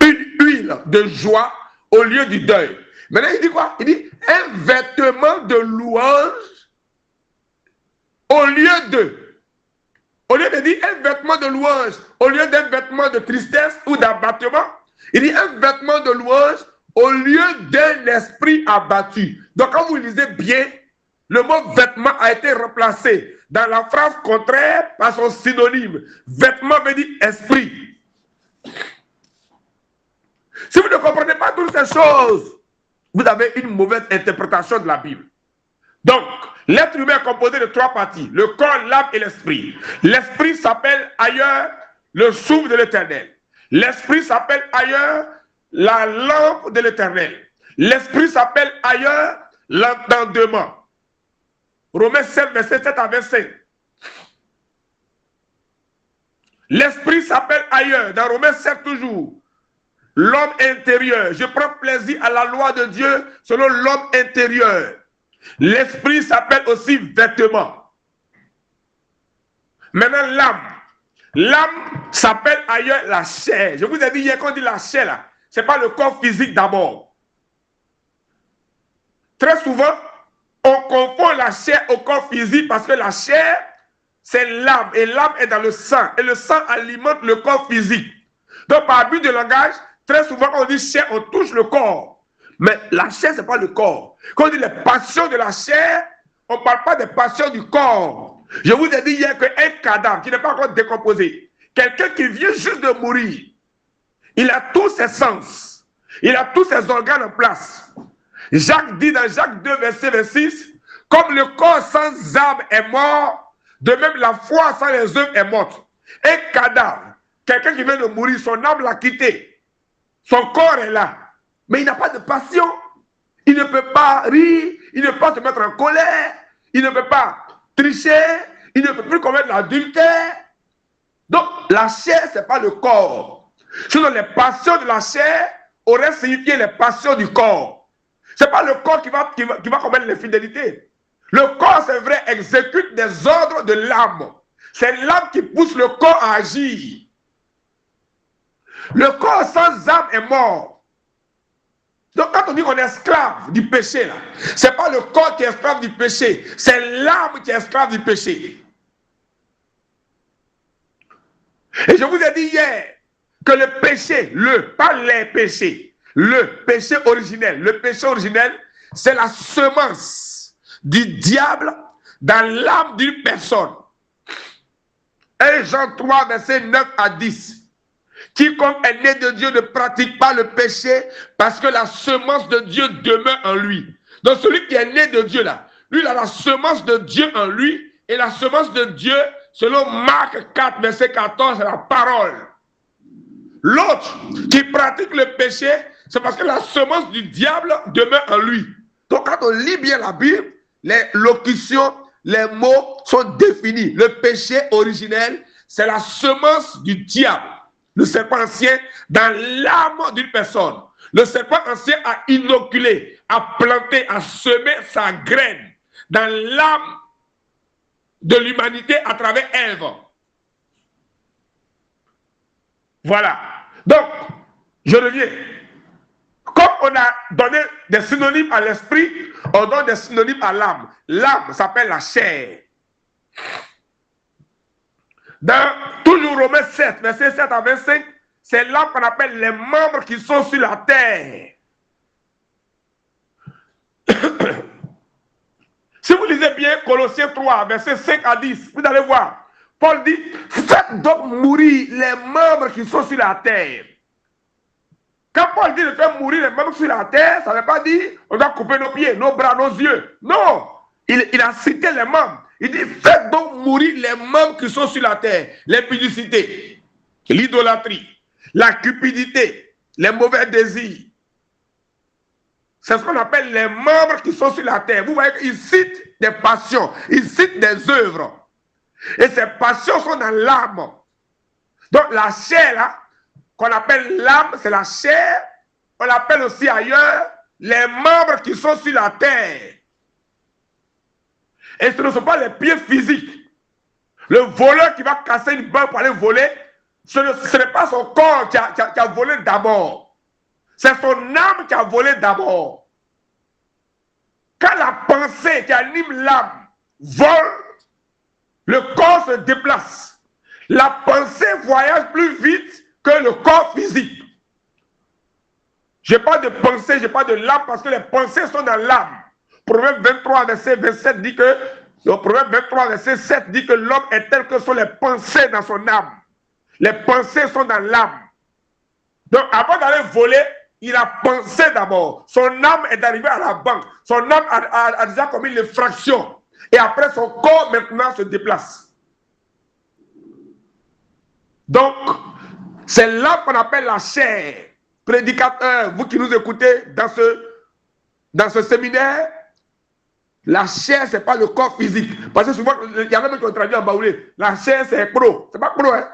D: Une huile de joie au lieu du deuil. Maintenant, il dit quoi? Il dit un vêtement de louange au lieu de. Au lieu de dire un vêtement de louange, au lieu d'un vêtement de tristesse ou d'abattement, il dit un vêtement de louange au lieu d'un esprit abattu. Donc, quand vous lisez bien, le mot vêtement a été remplacé dans la phrase contraire par son synonyme. Vêtement veut dire esprit. Si vous ne comprenez pas toutes ces choses, vous avez une mauvaise interprétation de la Bible. Donc, l'être humain est composé de trois parties, le corps, l'âme et l'esprit. L'esprit s'appelle ailleurs le souffle de l'Éternel. L'esprit s'appelle ailleurs la lampe de l'Éternel. L'esprit s'appelle ailleurs l'entendement. Romains 7, verset 7 à 25. L'esprit s'appelle ailleurs, dans Romains 7 toujours, l'homme intérieur. Je prends plaisir à la loi de Dieu selon l'homme intérieur. L'esprit s'appelle aussi vêtement. Maintenant, l'âme. L'âme s'appelle ailleurs la chair. Je vous ai dit hier qu'on dit la chair là. Ce n'est pas le corps physique d'abord. Très souvent, on confond la chair au corps physique parce que la chair, c'est l'âme. Et l'âme est dans le sang. Et le sang alimente le corps physique. Donc, par but de langage, très souvent, quand on dit chair, on touche le corps. Mais la chair, ce n'est pas le corps. Quand on dit les passions de la chair, on ne parle pas des passions du corps. Je vous ai dit hier qu'un cadavre qui n'est pas encore décomposé, quelqu'un qui vient juste de mourir, il a tous ses sens. Il a tous ses organes en place. Jacques dit dans Jacques 2, verset 26, comme le corps sans âme est mort, de même la foi sans les œuvres est morte. Un cadavre, quelqu'un qui vient de mourir, son âme l'a quitté. Son corps est là. Mais il n'a pas de passion. Il ne peut pas rire, il ne peut pas se mettre en colère, il ne peut pas tricher, il ne peut plus commettre l'adultère. Donc, la chair, ce n'est pas le corps. Sinon, les passions de la chair auraient signifié les passions du corps. Ce n'est pas le corps qui va commettre l'infidélité. Le corps, c'est vrai, exécute des ordres de l'âme. C'est l'âme qui pousse le corps à agir. Le corps sans âme est mort. Donc quand on dit qu'on est esclave du péché, là, ce n'est pas le corps qui est esclave du péché, c'est l'âme qui est esclave du péché. Et je vous ai dit hier que le péché, pas les péchés, le péché originel, c'est la semence du diable dans l'âme d'une personne. 1 Jean 3, verset 9 à 10. Quiconque est né de Dieu ne pratique pas le péché parce que la semence de Dieu demeure en lui. Donc celui qui est né de Dieu là, lui il a la semence de Dieu en lui et la semence de Dieu, selon Marc 4, verset 14, c'est la parole. L'autre qui pratique le péché, c'est parce que la semence du diable demeure en lui. Donc quand on lit bien la Bible, les locutions, les mots sont définis. Le péché originel, c'est la semence du diable. Le serpent ancien dans l'âme d'une personne. Le serpent ancien a inoculé, a planté, a semé sa graine dans l'âme de l'humanité à travers Ève. Voilà. Donc, je reviens. Comme on a donné des synonymes à l'esprit, on donne des synonymes à l'âme. L'âme s'appelle la chair. Dans toujours Romains 7, verset 7 à 25, c'est l'âme qu'on appelle les membres qui sont sur la terre. Si vous lisez bien Colossiens 3, verset 5 à 10, vous allez voir, Paul dit, faites donc mourir les membres qui sont sur la terre. Quand Paul dit de faire mourir les membres sur la terre, ça ne veut pas dire on doit couper nos pieds, nos bras, nos yeux. Non, il a cité les membres. Il dit, faites donc mourir les membres qui sont sur la terre. L'impudicité, l'idolâtrie, la cupidité, les mauvais désirs. C'est ce qu'on appelle les membres qui sont sur la terre. Vous voyez qu'il cite des passions, il cite des œuvres. Et ces passions sont dans l'âme. Donc la chair, là, qu'on appelle l'âme, c'est la chair. On l'appelle aussi ailleurs les membres qui sont sur la terre. Et ce ne sont pas les pieds physiques. Le voleur qui va casser une banque pour aller voler, ce n'est pas son corps qui a volé d'abord. C'est son âme qui a volé d'abord. Quand la pensée qui anime l'âme vole, le corps se déplace. La pensée voyage plus vite que le corps physique. Je parle de pensée, je parle de l'âme parce que les pensées sont dans l'âme. Proverbe 23, verset 27 dit que, le Proverbe 23, verset 7 dit que l'homme est tel que sont les pensées dans son âme. Les pensées sont dans l'âme. Donc avant d'aller voler, il a pensé d'abord. Son âme est arrivée à la banque. Son âme a déjà commis l'infraction. Et après, son corps maintenant se déplace. Donc, c'est là qu'on appelle la chair. Prédicateur, vous qui nous écoutez dans ce séminaire, la chair, ce n'est pas le corps physique. Parce que souvent, il y a même qui ont traduit en baoulé. La chair, c'est pro. Ce n'est pas pro, hein?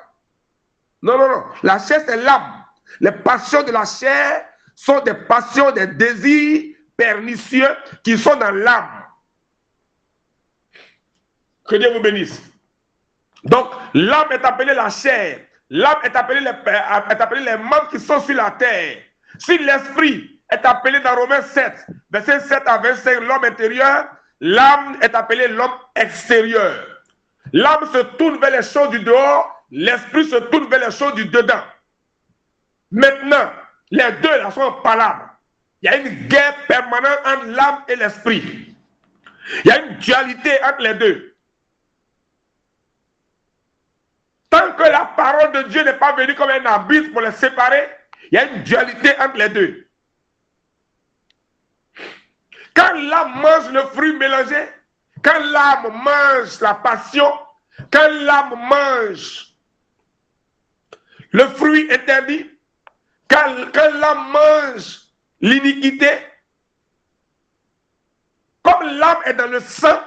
D: Non, non, non. La chair, c'est l'âme. Les passions de la chair sont des passions, des désirs pernicieux qui sont dans l'âme. Que Dieu vous bénisse. Donc, l'âme est appelée la chair. L'âme est appelée les membres qui sont sur la terre. Si l'esprit est appelé dans Romains 7, verset 7 à 25, l'homme intérieur, l'âme est appelée l'homme extérieur. L'âme se tourne vers les choses du dehors, l'esprit se tourne vers les choses du dedans. Maintenant, les deux là sont en palabre. Il y a une guerre permanente entre l'âme et l'esprit. Il y a une dualité entre les deux. Tant que la parole de Dieu n'est pas venue comme un arbitre pour les séparer, il y a une dualité entre les deux. Quand l'âme mange le fruit mélangé, quand l'âme mange la passion, quand l'âme mange le fruit interdit, quand l'âme mange l'iniquité, comme l'âme est dans le sang,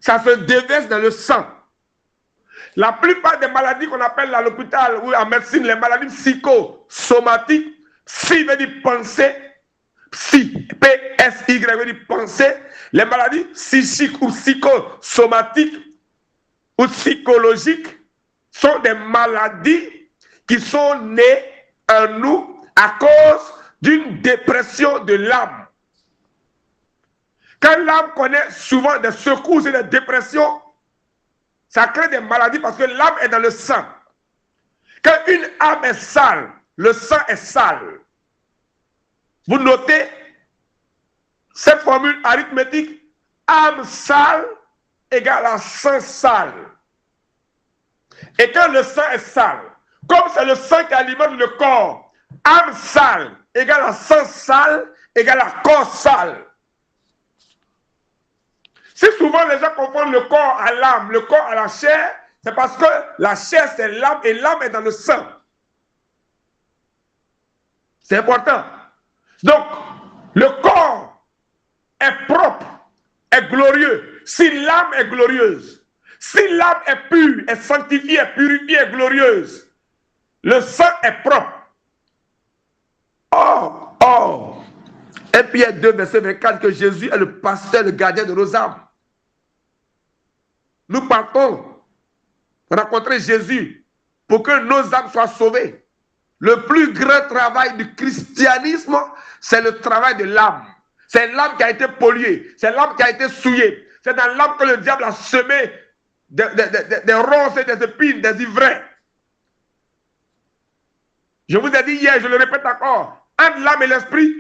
D: ça se déverse dans le sang. La plupart des maladies qu'on appelle à l'hôpital ou en médecine, les maladies psychosomatiques, psy veut dire penser, psy, P-S-Y veut dire penser, les maladies psychiques ou psychosomatiques ou psychologiques sont des maladies qui sont nées en nous à cause d'une dépression de l'âme. Quand l'âme connaît souvent des secousses et des dépressions, ça crée des maladies parce que l'âme est dans le sang. Quand une âme est sale, le sang est sale. Vous notez cette formule arithmétique, âme sale égale à sang sale. Et quand le sang est sale, comme c'est le sang qui alimente le corps, âme sale égale à sang sale égale à corps sale. Si souvent les gens confondent le corps à l'âme, le corps à la chair, c'est parce que la chair c'est l'âme et l'âme est dans le sang. C'est important. Donc, le corps est propre, est glorieux, si l'âme est glorieuse. Si l'âme est pure, est sanctifiée, est purifiée, est glorieuse, le sang est propre. Or, 1 Pierre 2, verset 24, que Jésus est le pasteur, le gardien de nos âmes. Nous partons rencontrer Jésus pour que nos âmes soient sauvées. Le plus grand travail du christianisme, c'est le travail de l'âme. C'est l'âme qui a été polluée, c'est l'âme qui a été souillée. C'est dans l'âme que le diable a semé des ronces, des épines, des ivraies. Je vous ai dit hier, je le répète encore, entre l'âme et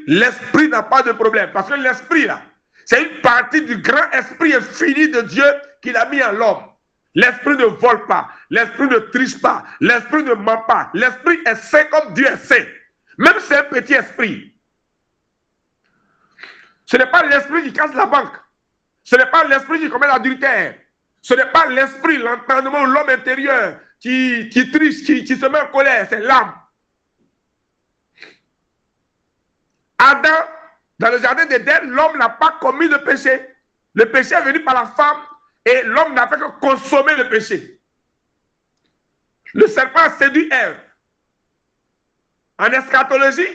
D: l'esprit n'a pas de problème. Parce que l'esprit, là, c'est une partie du grand esprit infini de Dieu qu'il a mis en l'homme. L'esprit ne vole pas, l'esprit ne triche pas, l'esprit ne ment pas. L'esprit est saint comme Dieu est saint. Même si c'est un petit esprit. Ce n'est pas l'esprit qui casse la banque. Ce n'est pas l'esprit qui commet l'adultère. Ce n'est pas l'esprit, l'entendement, l'homme intérieur qui triche, qui se met en colère. C'est l'âme. Adam, dans le jardin d'Éden, l'homme n'a pas commis le péché. Le péché est venu par la femme et l'homme n'a fait que consommer le péché. Le serpent a séduit Ève. En eschatologie,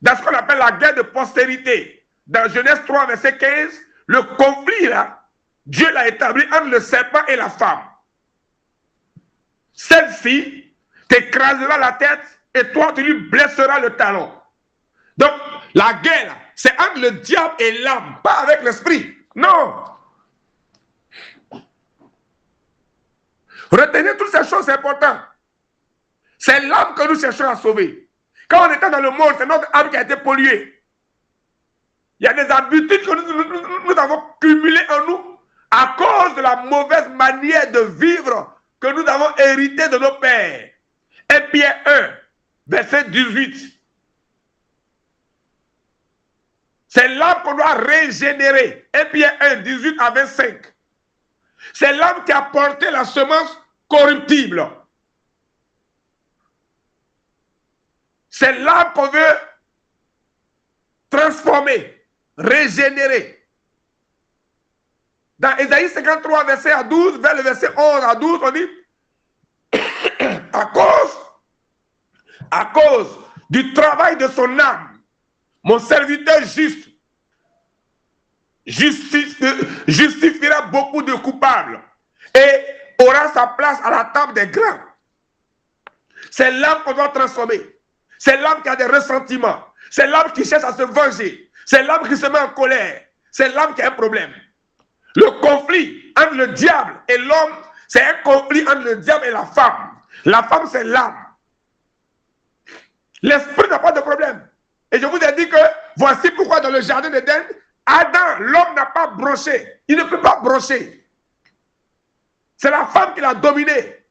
D: dans ce qu'on appelle la guerre de postérité, dans Genèse 3, verset 15, le conflit là, Dieu l'a établi entre le serpent et la femme. Celle-ci t'écrasera la tête et toi tu lui blesseras le talon. Donc, la guerre, c'est entre le diable et l'âme, pas avec l'esprit. Non. Retenez toutes ces choses, c'est important. C'est l'âme que nous cherchons à sauver. Quand on était dans le monde, c'est notre âme qui a été polluée. Il y a des habitudes que nous avons cumulées en nous à cause de la mauvaise manière de vivre que nous avons hérité de nos pères. 1 Pierre 1, verset 18. C'est l'âme qu'on doit régénérer. 1 Pierre 1, 18 à 25. C'est l'âme qui a porté la semence corruptible. C'est l'âme qu'on veut transformer, régénérer. Dans Ésaïe 53, verset à 12, vers le verset 11 à 12, on dit à cause du travail de son âme, mon serviteur juste justifiera beaucoup de coupables et aura sa place à la table des grands. C'est l'âme qu'on doit transformer. C'est l'âme qui a des ressentiments. C'est l'âme qui cherche à se venger. C'est l'âme qui se met en colère. C'est l'âme qui a un problème. Le conflit entre le diable et l'homme, c'est un conflit entre le diable et la femme. La femme, c'est l'âme. L'esprit n'a pas de problème. Et je vous ai dit que voici pourquoi dans le jardin d'Éden, Adam, l'homme n'a pas broché. Il ne peut pas brocher. C'est la femme qui l'a dominé.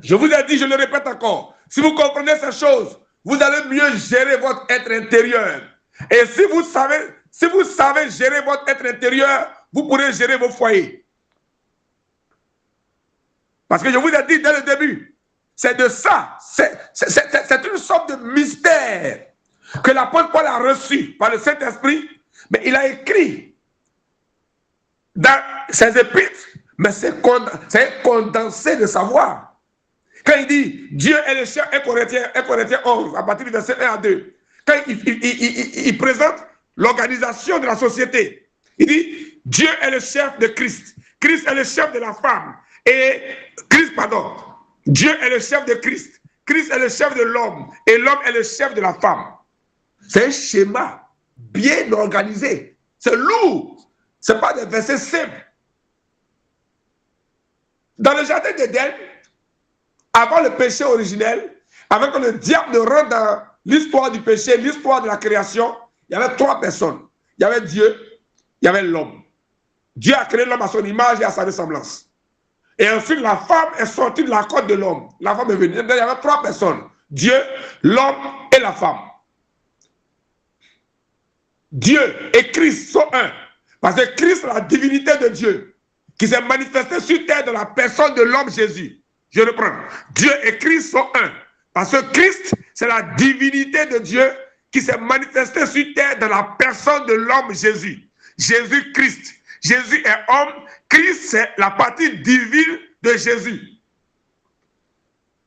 D: Je vous ai dit, je le répète encore, si vous comprenez ces choses, vous allez mieux gérer votre être intérieur. Et si vous savez gérer votre être intérieur, vous pourrez gérer vos foyers. Parce que je vous ai dit dès le début, c'est de ça, c'est une sorte de mystère que l'apôtre Paul a reçu par le Saint-Esprit, mais il a écrit dans ses épîtres, mais c'est un condensé de savoir. Quand il dit Dieu est le chef, 1 Corinthiens 11, à partir du verset 1 à 2, quand il présente l'organisation de la société, il dit Dieu est le chef de Christ, Christ est le chef de la femme, Dieu est le chef de Christ, Christ est le chef de l'homme, et l'homme est le chef de la femme. C'est un schéma bien organisé. C'est lourd. Ce n'est pas des versets simples. Dans le jardin d'Éden, avant le péché originel, avant que le diable ne rentre dans l'histoire du péché, l'histoire de la création, il y avait 3 personnes. Il y avait Dieu, il y avait l'homme. Dieu a créé l'homme à son image et à sa ressemblance. Et ensuite, la femme est sortie de la côte de l'homme. La femme est venue. Il y avait 3 personnes. Dieu, l'homme et la femme. Dieu et Christ sont un. Parce que Christ est la divinité de Dieu qui s'est manifestée sur terre dans la personne de l'homme Jésus. Je reprends. Dieu et Christ sont un. Parce que Christ, c'est la divinité de Dieu qui s'est manifestée sur terre dans la personne de l'homme Jésus. Jésus-Christ. Jésus est homme. Christ, c'est la partie divine de Jésus.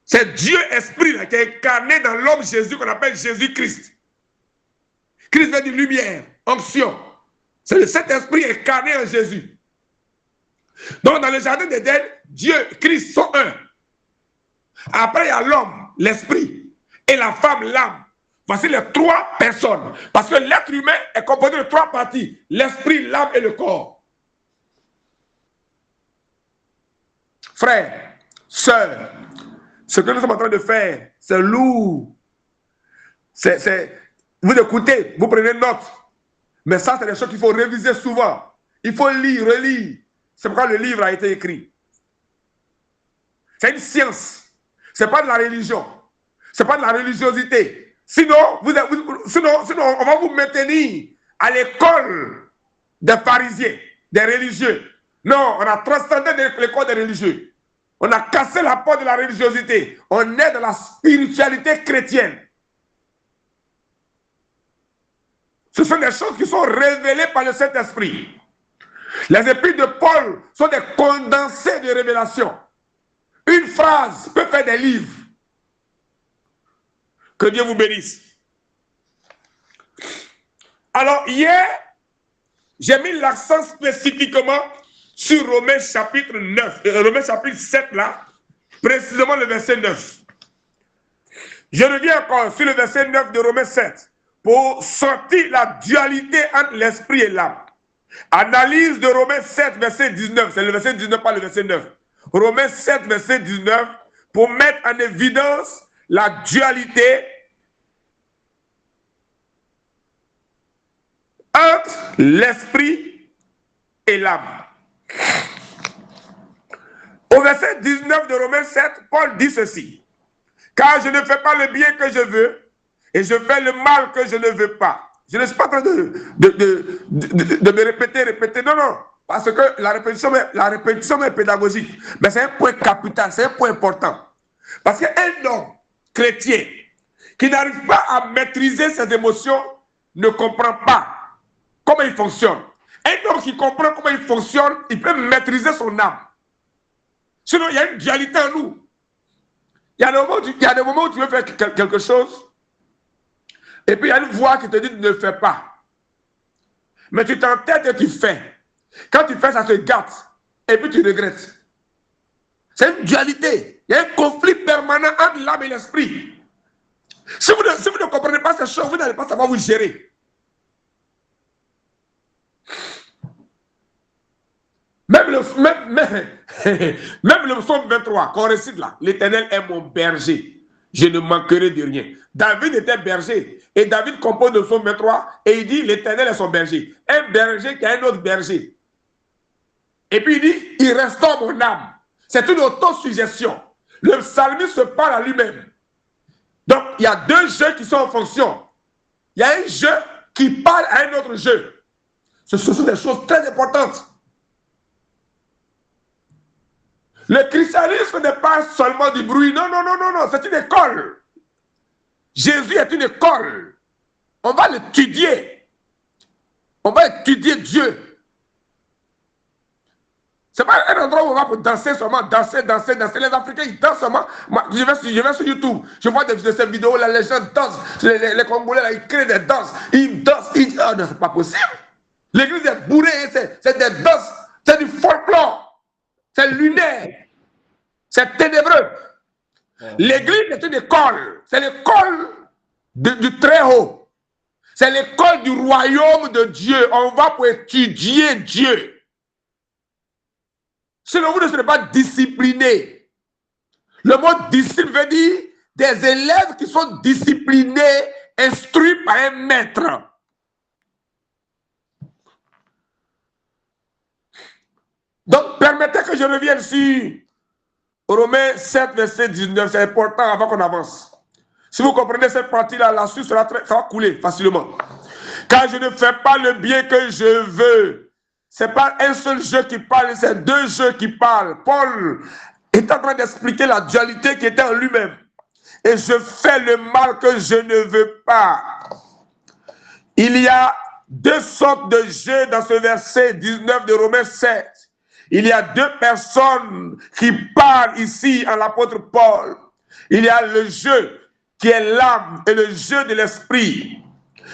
D: C'est Dieu Esprit là, qui est incarné dans l'homme Jésus qu'on appelle Jésus-Christ. Christ veut dire lumière, onction. C'est le Saint-Esprit incarné en Jésus. Donc, dans le jardin d'Éden, Dieu, Christ sont un. Après, il y a l'homme, l'esprit, et la femme, l'âme. Voici les trois personnes. Parce que l'être humain est composé de trois parties. L'esprit, l'âme et le corps. Frères, sœurs, ce que nous sommes en train de faire, c'est lourd. Vous écoutez, vous prenez note. Mais ça, c'est des choses qu'il faut réviser souvent. Il faut lire, relire. C'est pourquoi le livre a été écrit. C'est une science. Ce n'est pas de la religion. Ce n'est pas de la religiosité. Sinon, on va vous maintenir à l'école des pharisiens, des religieux. Non, on a transcendé l'école des religieux. On a cassé la porte de la religiosité. On est dans la spiritualité chrétienne. Ce sont des choses qui sont révélées par le Saint-Esprit. Les épîtres de Paul sont des condensés de révélation. Une phrase peut faire des livres. Que Dieu vous bénisse. Alors, hier, j'ai mis l'accent spécifiquement sur Romains chapitre 9, Romains chapitre 7 là, précisément le verset 9. Je reviens encore sur le verset 9 de Romains 7 pour sortir la dualité entre l'esprit et l'âme. Analyse de Romains 7, verset 19, c'est le verset 19, pas le verset 9. Romains 7, verset 19, pour mettre en évidence la dualité entre l'esprit et l'âme. Au verset 19 de Romains 7, Paul dit ceci. Car je ne fais pas le bien que je veux, et je fais le mal que je ne veux pas. Je ne suis pas en train de me répéter. Non, non. Parce que la répétition est pédagogique. Mais c'est un point capital, c'est un point important. Parce qu'un homme chrétien qui n'arrive pas à maîtriser ses émotions ne comprend pas comment il fonctionne. Un homme qui comprend comment il fonctionne, il peut maîtriser son âme. Sinon, il y a une dualité en nous. Il y a des moments où tu veux faire quelque chose, et puis il y a une voix qui te dit ne le fais pas. Mais tu t'entêtes et tu fais. Quand tu fais, ça te gâte. Et puis tu regrettes. C'est une dualité. Il y a un conflit permanent entre l'âme et l'esprit. Si vous ne comprenez pas ces choses, vous n'allez pas savoir vous gérer. Même le psaume 23 qu'on récite là, l'Éternel est mon berger. Je ne manquerai de rien. David était berger. Et David compose le psaume 23 et il dit l'Éternel est son berger. Un berger qui a un autre berger. Et puis il dit, il restaure mon âme. C'est une autosuggestion. Le psalmiste se parle à lui-même. Donc, il y a deux jeux qui sont en fonction. Il y a un jeu qui parle à un autre jeu. Ce sont des choses très importantes. Le christianisme n'est pas seulement du bruit. Non, non, non, non, non. C'est une école. Jésus est une école. On va l'étudier. On va étudier Dieu. Ce n'est pas un endroit où on va pour danser seulement, danser. Les Africains, ils dansent seulement. Moi, je vais sur YouTube, je vois de ces vidéos là, les gens dansent. Les Congolais, là, ils créent des danses. Ils dansent. Oh non, c'est pas possible. L'église est bourrée, c'est des danses. C'est du folklore. C'est lunaire. C'est ténébreux. L'église est une école. C'est l'école du Très-Haut. C'est l'école du royaume de Dieu. On va pour étudier Dieu. Sinon, vous ne serez pas discipliné. Le mot disciple veut dire des élèves qui sont disciplinés, instruits par un maître. Donc, permettez que je revienne sur Romains 7, verset 19. C'est important avant qu'on avance. Si vous comprenez cette partie-là, la suite ça va couler facilement. Car je ne fais pas le bien que je veux. Ce n'est pas un seul jeu qui parle, c'est deux jeux qui parlent. Paul est en train d'expliquer la dualité qui était en lui-même. Et je fais le mal que je ne veux pas. Il y a deux sortes de jeux dans ce verset 19 de Romains 7. Il y a deux personnes qui parlent ici en l'apôtre Paul. Il y a le jeu qui est l'âme et le jeu de l'esprit.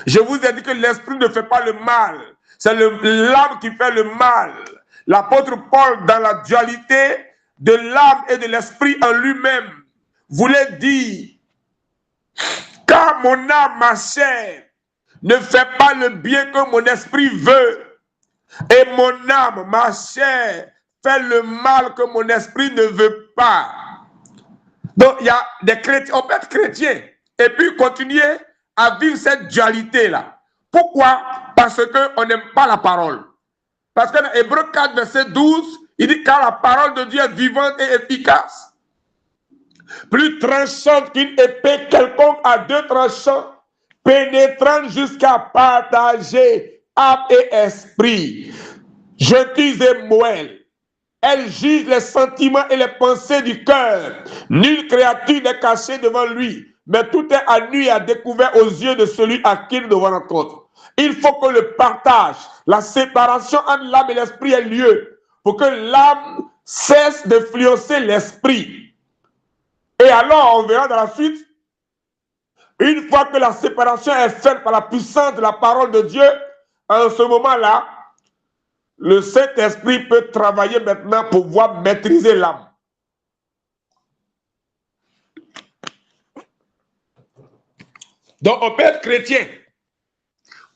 D: Je vous ai dit que l'esprit ne fait pas le mal. C'est l'âme qui fait le mal. l'apôtre Paul, dans la dualité de l'âme et de l'esprit en lui-même, voulait dire, car mon âme, ma chair, ne fait pas le bien que mon esprit veut, et mon âme, ma chair, fait le mal que mon esprit ne veut pas. Donc, il y a des chrétiens, on peut être chrétien, et puis continuer à vivre cette dualité-là. Pourquoi? Parce qu'on n'aime pas la parole. Parce que dans Hébreux 4, verset 12, il dit, car la parole de Dieu est vivante et efficace, plus tranchante qu'une épée quelconque à deux tranchants, pénétrante jusqu'à partager âme et esprit, justice et moelle. Elle juge les sentiments et les pensées du cœur. Nulle créature n'est cachée devant lui, mais tout est à nu et à découvert aux yeux de celui à qui nous devons rencontre. Il faut que le partage, la séparation entre l'âme et l'esprit ait lieu pour que l'âme cesse d'influencer l'esprit. Et alors, on verra dans la suite, une fois que la séparation est faite par la puissance de la parole de Dieu, en ce moment-là, le Saint-Esprit peut travailler maintenant pour pouvoir maîtriser l'âme. Donc, on peut être chrétien,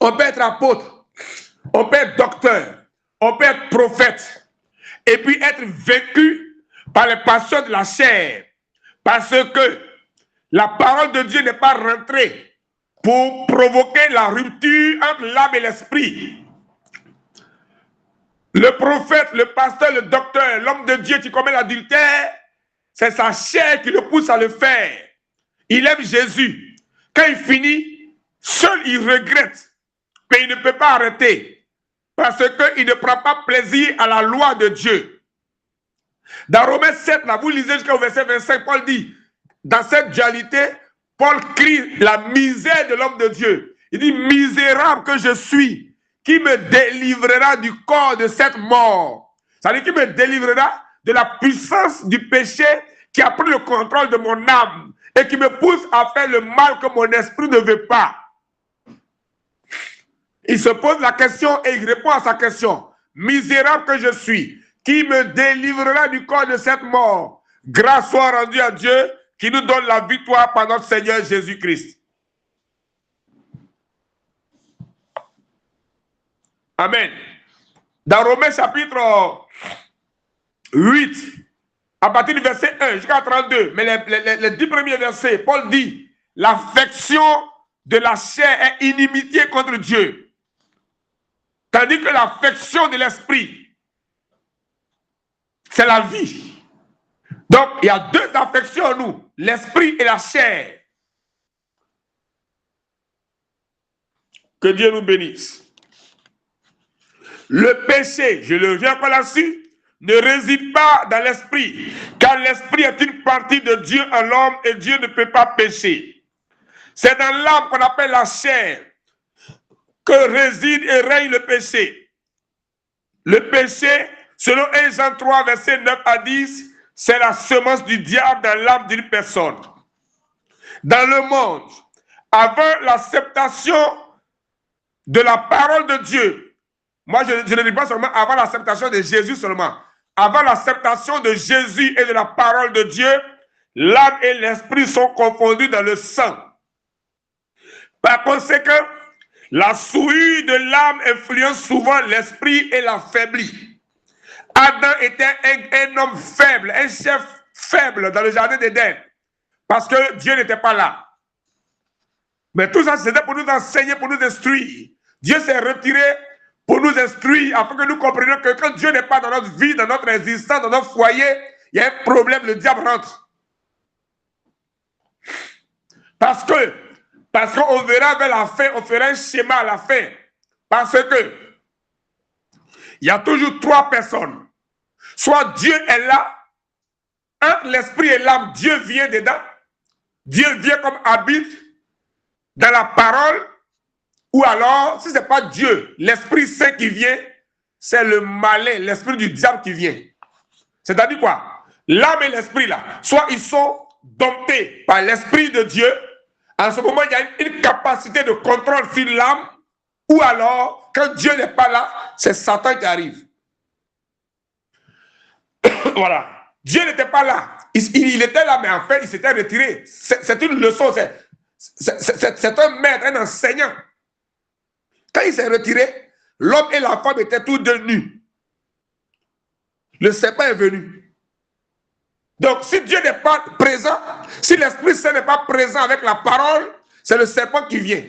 D: on peut être apôtre, on peut être docteur, on peut être prophète, et puis être vaincu par les passions de la chair, parce que la parole de Dieu n'est pas rentrée pour provoquer la rupture entre l'âme et l'esprit. Le prophète, le pasteur, le docteur, l'homme de Dieu qui commet l'adultère, c'est sa chair qui le pousse à le faire. Il aime Jésus. Quand il finit, seul il regrette, mais il ne peut pas arrêter parce qu'il ne prend pas plaisir à la loi de Dieu. Dans Romains 7, là, vous lisez jusqu'au verset 25, Paul dit, dans cette dualité, Paul crie la misère de l'homme de Dieu. Il dit, misérable que je suis, qui me délivrera du corps de cette mort. C'est-à-dire qui me délivrera de la puissance du péché qui a pris le contrôle de mon âme et qui me pousse à faire le mal que mon esprit ne veut pas. Il se pose la question et il répond à sa question. Misérable que je suis, qui me délivrera du corps de cette mort. Grâce soit rendue à Dieu qui nous donne la victoire par notre Seigneur Jésus-Christ. Amen. Dans Romains chapitre 8, à partir du verset 1 jusqu'à 32, mais les 10 premiers versets, Paul dit, l'affection de la chair est inimitié contre Dieu. Tandis que l'affection de l'esprit, c'est la vie. Donc, il y a deux affections en nous, l'esprit et la chair. Que Dieu nous bénisse. Le péché, je le reviens pas là-dessus, ne réside pas dans l'esprit, car l'esprit est une partie de Dieu en l'homme et Dieu ne peut pas pécher. C'est dans l'âme qu'on appelle la chair que réside et règne le péché. Le péché, selon 1 Jean 3, verset 9 à 10, c'est la semence du diable dans l'âme d'une personne. Dans le monde, avant l'acceptation de la parole de Dieu, moi, je ne dis pas seulement avant l'acceptation de Jésus seulement. Avant l'acceptation de Jésus et de la parole de Dieu, l'âme et l'esprit sont confondus dans le sang. Par conséquent, la souillure de l'âme influence souvent l'esprit et l'affaiblit. Adam était un homme faible, un chef faible dans le jardin d'Éden, parce que Dieu n'était pas là. Mais tout ça, c'était pour nous enseigner, pour nous instruire. Dieu s'est retiré pour nous instruire, afin que nous comprenions que quand Dieu n'est pas dans notre vie, dans notre existence, dans notre foyer, il y a un problème, le diable rentre. Parce qu'on verra vers la fin, on fera un schéma à la fin. Parce que il y a toujours trois personnes. Soit Dieu est là, entre l'esprit et l'âme, Dieu vient dedans. Dieu vient comme habite dans la parole. Ou alors, si ce n'est pas Dieu, l'Esprit Saint qui vient, c'est le malin, l'esprit du diable qui vient. C'est-à-dire quoi? L'âme et l'esprit là, soit ils sont domptés par l'Esprit de Dieu, en ce moment il y a une capacité de contrôle sur l'âme, ou alors, quand Dieu n'est pas là, c'est Satan qui arrive. Voilà. Dieu n'était pas là. Il était là, mais en fait, il s'était retiré. C'est une leçon. C'est un maître, un enseignant. Quand il s'est retiré, l'homme et la femme étaient tous deux nus. Le serpent est venu. Donc, si Dieu n'est pas présent, si l'Esprit Saint n'est pas présent avec la parole, c'est le serpent qui vient.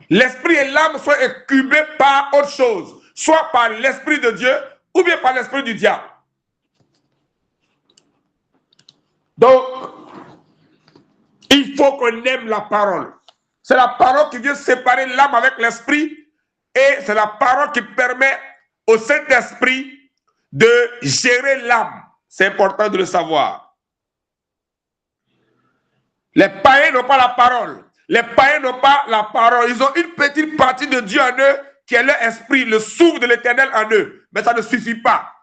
D: L'esprit et l'âme sont incubés par autre chose, soit par l'Esprit de Dieu ou bien par l'Esprit du diable. Donc, il faut qu'on aime la parole. C'est la parole qui vient séparer l'âme avec l'esprit et c'est la parole qui permet au Saint-Esprit de gérer l'âme. C'est important de le savoir. Les païens n'ont pas la parole. Les païens n'ont pas la parole. Ils ont une petite partie de Dieu en eux qui est leur esprit, le souffle de l'Éternel en eux. Mais ça ne suffit pas.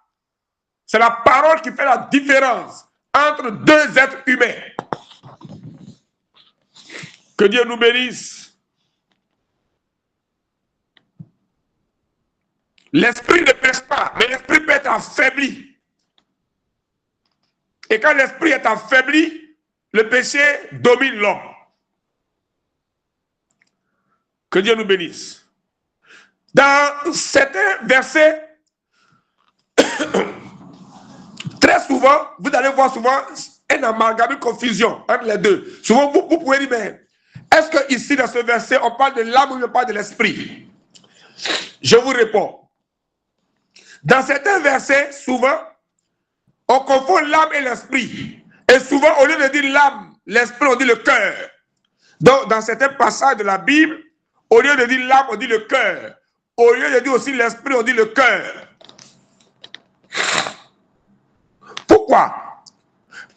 D: C'est la parole qui fait la différence entre deux êtres humains. Que Dieu nous bénisse. L'esprit ne pêche pas, mais l'esprit peut être affaibli. Et quand l'esprit est affaibli, le péché domine l'homme. Que Dieu nous bénisse. Dans certains versets, très souvent, vous allez voir souvent un amalgame, une confusion entre les deux. Souvent, vous pouvez dire, mais est-ce que ici, dans ce verset, on parle de l'âme ou on parle de l'esprit? Je vous réponds. Dans certains versets, souvent, on confond l'âme et l'esprit. Et souvent, au lieu de dire l'âme, l'esprit, on dit le cœur. Donc, dans certains passages de la Bible, au lieu de dire l'âme, on dit le cœur. Au lieu de dire aussi l'esprit, on dit le cœur. Pourquoi?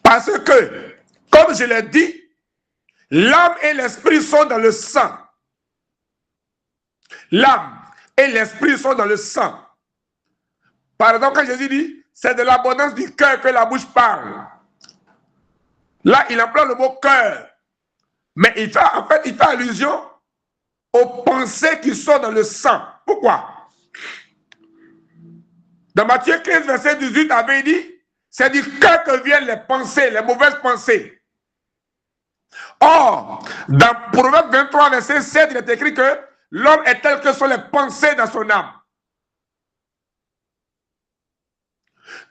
D: Parce que, comme je l'ai dit, l'âme et l'esprit sont dans le sang. L'âme et l'esprit sont dans le sang. Par exemple, quand Jésus dit, c'est de l'abondance du cœur que la bouche parle. Là, il emploie le mot cœur. Mais il fait allusion aux pensées qui sont dans le sang. Pourquoi? Dans Matthieu 15, verset 18, avait dit, c'est du cœur que viennent les pensées, les mauvaises pensées. Or, dans Proverbe 23, verset 7, il est écrit que l'homme est tel que sont les pensées dans son âme.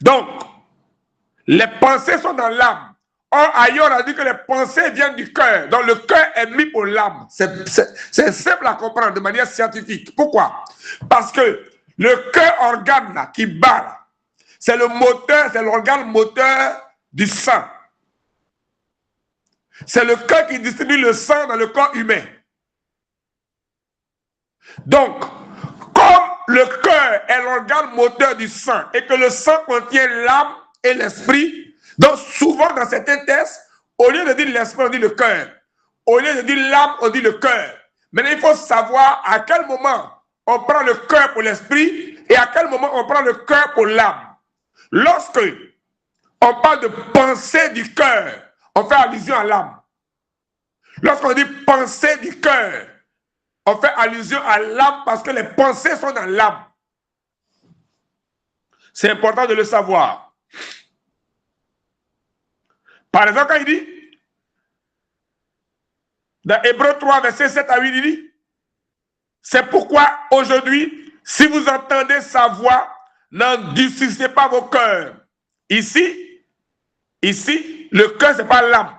D: Donc, les pensées sont dans l'âme. Or, ailleurs, on a dit que les pensées viennent du cœur. Donc, le cœur est mis pour l'âme. C'est simple à comprendre de manière scientifique. Pourquoi? Parce que le cœur, organe là, qui bat, là, c'est le moteur, c'est l'organe moteur du sang. C'est le cœur qui distribue le sang dans le corps humain. Donc, comme le cœur est l'organe moteur du sang et que le sang contient l'âme et l'esprit, donc souvent dans certains textes, au lieu de dire l'esprit, on dit le cœur. Au lieu de dire l'âme, on dit le cœur. Maintenant, il faut savoir à quel moment on prend le cœur pour l'esprit et à quel moment on prend le cœur pour l'âme. Lorsque on parle de pensée du cœur, on fait allusion à l'âme. Lorsqu'on dit pensée du cœur, on fait allusion à l'âme parce que les pensées sont dans l'âme. C'est important de le savoir. Par exemple, quand il dit, dans Hébreux 3, verset 7 à 8, il dit, c'est pourquoi aujourd'hui, si vous entendez sa voix, n'endurcissez pas vos cœurs. Ici, le cœur, ce n'est pas l'âme.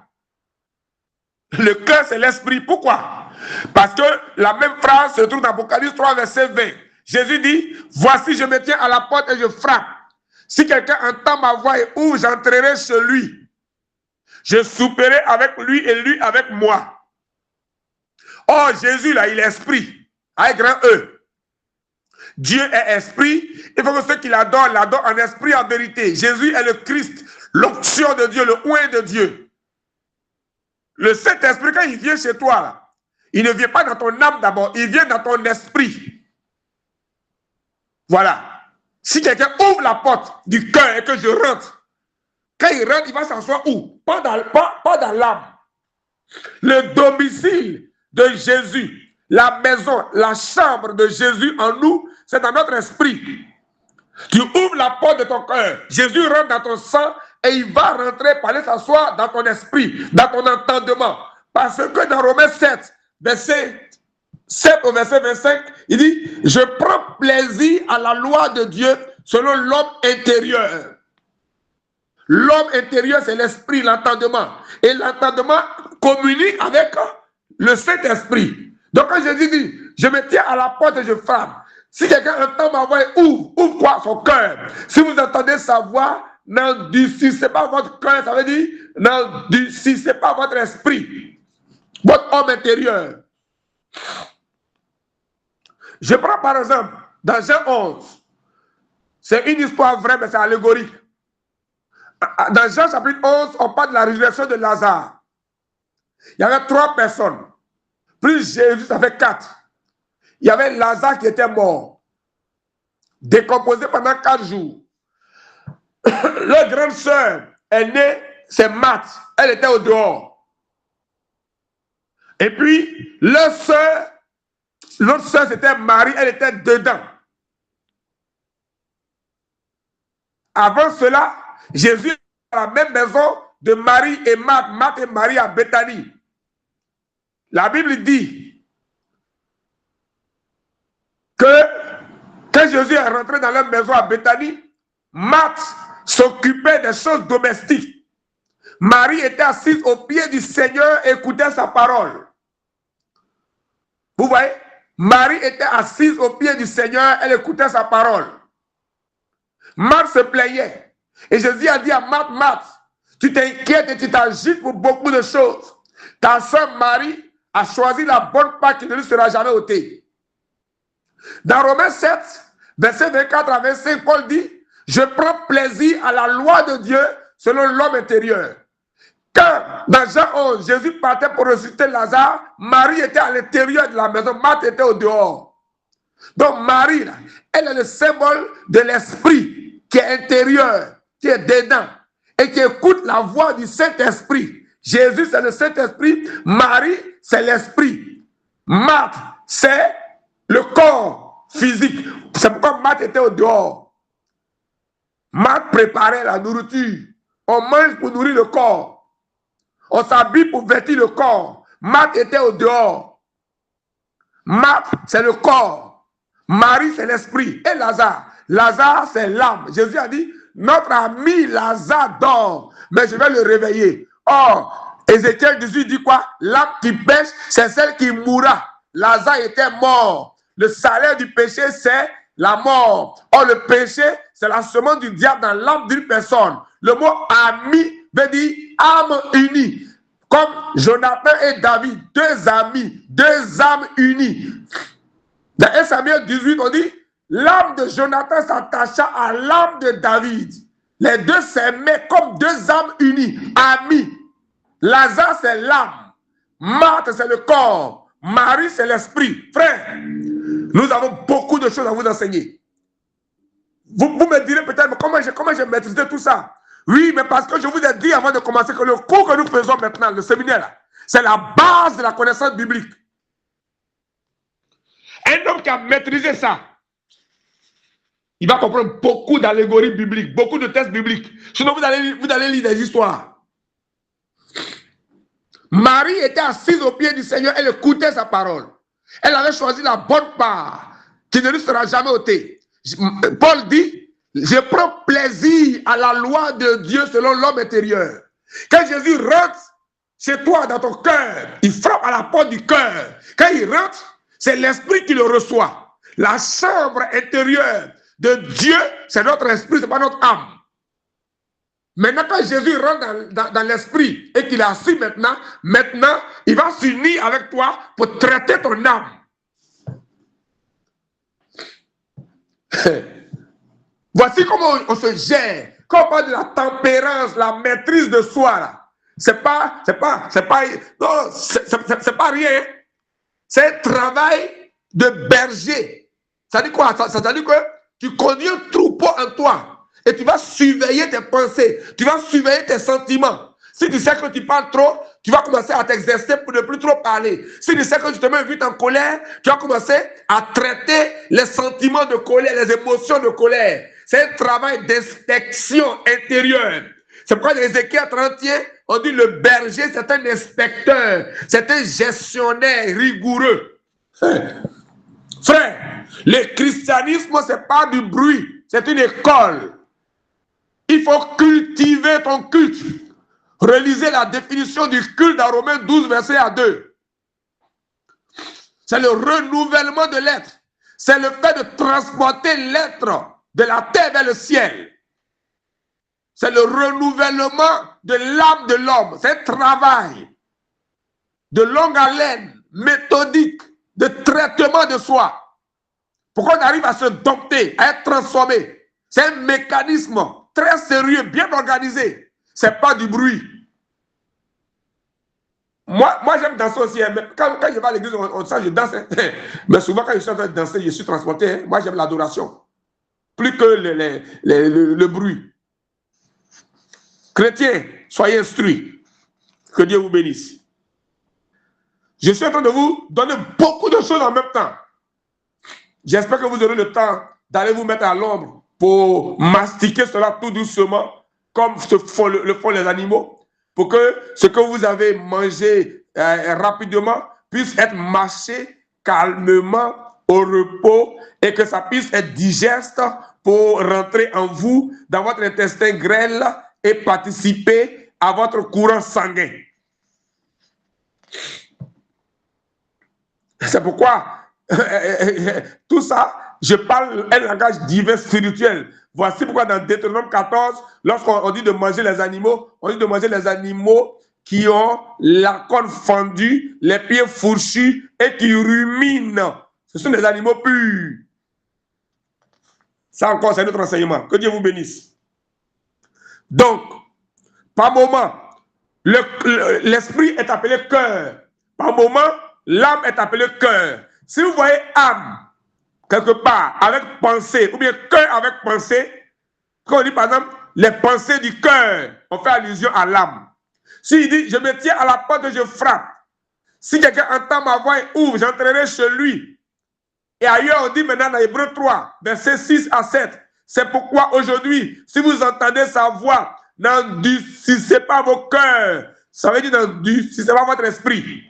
D: Le cœur, c'est l'esprit. Pourquoi? Parce que la même phrase se trouve dans Apocalypse 3, verset 20. Jésus dit, voici, je me tiens à la porte et je frappe. Si quelqu'un entend ma voix et ouvre, j'entrerai chez lui. Je souperai avec lui et lui avec moi. Oh, Jésus, là, il est esprit. Avec grand E. Dieu est esprit. Il faut que ceux qui l'adorent en esprit, en vérité. Jésus est le Christ, l'onction de Dieu, le oint de Dieu. Le Saint-Esprit, quand il vient chez toi, là, il ne vient pas dans ton âme d'abord, il vient dans ton esprit. Voilà. Si quelqu'un ouvre la porte du cœur et que je rentre, quand il rentre, il va s'asseoir où? Pas dans l'âme. Le domicile de Jésus, la maison, la chambre de Jésus en nous, c'est dans notre esprit. Tu ouvres la porte de ton cœur. Jésus rentre dans ton sang et il va rentrer, aller s'asseoir dans ton esprit, dans ton entendement. Parce que dans Romains 7, verset 7 au verset 25, il dit, je prends plaisir à la loi de Dieu selon l'homme intérieur. L'homme intérieur, c'est l'esprit, l'entendement. Et l'entendement communique avec le Saint-Esprit. Donc quand Jésus dit, je me tiens à la porte et je frappe. Si quelqu'un entend ma voix, ouvre quoi? Son cœur. Si vous entendez sa voix, n'endurcissez pas votre cœur. Ça veut dire, n'endurcissez pas votre esprit, votre homme intérieur. Je prends par exemple, dans Jean 11, c'est une histoire vraie, mais c'est allégorique. Dans Jean chapitre 11, on parle de la résurrection de Lazare. Il y avait 3 personnes. Plus Jésus, ça fait 4. Il y avait Lazare qui était mort, décomposé pendant 4 jours. Leur grande sœur aînée, c'est Marthe. Elle était au dehors. Et puis, l'autre sœur, c'était Marie, elle était dedans. Avant cela, Jésus était dans la même maison de Marie et Marthe. Marthe et Marie à Béthanie. La Bible dit que quand Jésus est rentré dans leur maison à Béthanie, Marthe s'occupait des choses domestiques. Marie était assise au pied du Seigneur et écoutait sa parole. Vous voyez, Marie était assise au pied du Seigneur, elle écoutait sa parole. Marthe se plaignait. Et Jésus a dit à Marthe, Marthe, tu t'inquiètes et tu t'agites pour beaucoup de choses. Ta sœur Marie a choisi la bonne part qui ne lui sera jamais ôtée. Dans Romains 7, verset 24 à 25, Paul dit, je prends plaisir à la loi de Dieu selon l'homme intérieur. Quand, dans Jean 11, Jésus partait pour ressusciter Lazare, Marie était à l'intérieur de la maison, Marthe était au dehors. Donc Marie, là, elle est le symbole de l'esprit qui est intérieur, qui est dedans, et qui écoute la voix du Saint-Esprit. Jésus, c'est le Saint-Esprit. Marie, c'est l'esprit. Marthe, c'est le corps physique. C'est pourquoi Marthe était au dehors. Marthe préparait la nourriture. On mange pour nourrir le corps. On s'habille pour vêtir le corps. Marthe était au dehors. Marthe, c'est le corps. Marie, c'est l'esprit. Et Lazare. Lazare, c'est l'âme. Jésus a dit, notre ami Lazare dort, mais je vais le réveiller. Or, Ézéchiel 18 dit quoi? L'âme qui pêche, c'est celle qui mourra. Lazare était mort. Le salaire du péché, c'est la mort. Or, le péché, c'est la semence du diable dans l'âme d'une personne. Le mot ami veut dire âme unie. Comme Jonathan et David, 2 amis, 2 âmes unies. Dans 1 Samuel 18, on dit, l'âme de Jonathan s'attacha à l'âme de David. Les deux s'aimaient comme 2 âmes unies, amis. Lazare, c'est l'âme. Marthe, c'est le corps. Marie, c'est l'esprit. Frère, nous avons beaucoup de choses à vous enseigner. Vous me direz peut-être, comment j'ai maîtrisé tout ça? Oui, mais parce que je vous ai dit avant de commencer que le cours que nous faisons maintenant, le séminaire, c'est la base de la connaissance biblique. Un homme qui a maîtrisé ça, il va comprendre beaucoup d'allégories bibliques, beaucoup de textes bibliques. Sinon, vous allez lire des histoires. Marie était assise au pied du Seigneur, elle écoutait sa parole. Elle avait choisi la bonne part qui ne lui sera jamais ôtée. Paul dit, je prends plaisir à la loi de Dieu selon l'homme intérieur. Quand Jésus rentre chez toi, dans ton cœur, il frappe à la porte du cœur. Quand il rentre, c'est l'esprit qui le reçoit. La chambre intérieure de Dieu, c'est notre esprit, ce n'est pas notre âme. Maintenant, quand Jésus rentre dans l'esprit et qu'il est assis maintenant, il va s'unir avec toi pour traiter ton âme. Voici comment on se gère. Quand on parle de la tempérance, la maîtrise de soi, c'est pas rien. C'est un travail de berger. Ça dit quoi? Ça dit que tu conduis un troupeau en toi et tu vas surveiller tes pensées, tu vas surveiller tes sentiments. Si tu sais que tu parles trop, tu vas commencer à t'exercer pour ne plus trop parler. Si tu sais que tu te mets vite en colère, tu vas commencer à traiter les sentiments de colère, les émotions de colère. C'est un travail d'inspection intérieure. C'est pourquoi dans Ézéchiel 31, on dit le berger, c'est un inspecteur, c'est un gestionnaire rigoureux. Frère, le christianisme, ce n'est pas du bruit, c'est une école. Il faut cultiver ton culte. Relisez la définition du culte dans Romains 12, verset à 2. C'est le renouvellement de l'être. C'est le fait de transporter l'être de la terre vers le ciel. C'est le renouvellement de l'âme de l'homme. C'est un travail de longue haleine, méthodique, de traitement de soi. Pour qu'on arrive à se dompter, à être transformé. C'est un mécanisme très sérieux, bien organisé. Ce n'est pas du bruit. Moi j'aime danser aussi. Mais quand je vais à l'église, on sent que je danse. Mais souvent, quand je suis en train de danser, je suis transporté. Moi, j'aime l'adoration. Plus que le bruit. Chrétiens, soyez instruits. Que Dieu vous bénisse. Je suis en train de vous donner beaucoup de choses en même temps. J'espère que vous aurez le temps d'aller vous mettre à l'ombre pour mastiquer cela tout doucement, comme le font les animaux, pour que ce que vous avez mangé rapidement puisse être mâché calmement au repos et que ça puisse être digeste pour rentrer en vous, dans votre intestin grêle et participer à votre courant sanguin. C'est pourquoi tout ça, je parle un langage divin spirituel. Voici pourquoi dans Deutéronome 14, lorsqu'on dit de manger les animaux, on dit de manger les animaux qui ont la corne fendue, les pieds fourchus et qui ruminent. Ce sont des animaux purs. Ça encore, c'est notre enseignement. Que Dieu vous bénisse. Donc, par moment, l'esprit est appelé cœur. Par moment, l'âme est appelée cœur. Si vous voyez âme, quelque part, avec pensée, ou bien cœur avec pensée, quand on dit par exemple, les pensées du cœur, on fait allusion à l'âme. S'il dit, je me tiens à la porte et je frappe, si quelqu'un entend ma voix et ouvre, j'entrerai chez lui. Et ailleurs, on dit maintenant dans Hébreux 3, versets 6 à 7, c'est pourquoi aujourd'hui, si vous entendez sa voix, n'endurcissez pas vos cœurs. Ça veut dire n'endurcissez pas votre esprit.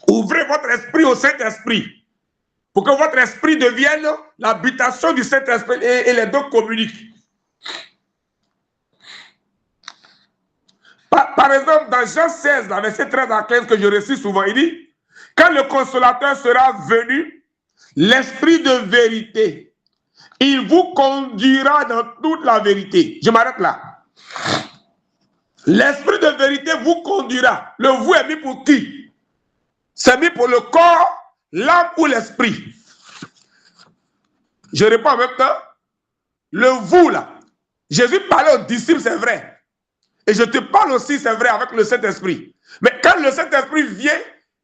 D: Ouvrez votre esprit au Saint-Esprit pour que votre esprit devienne l'habitation du Saint-Esprit et les deux communiquent. Par exemple, dans Jean 16, verset 13 à 15 que je récite souvent, il dit, quand le consolateur sera venu, l'esprit de vérité, il vous conduira dans toute la vérité. Je m'arrête là. L'esprit de vérité vous conduira. Le vous est mis pour qui? C'est mis pour le corps, l'âme ou l'esprit? Je réponds en même temps. Le vous là. Jésus parlait aux disciples, c'est vrai. Et je te parle aussi, c'est vrai, avec le Saint-Esprit. Mais quand le Saint-Esprit vient,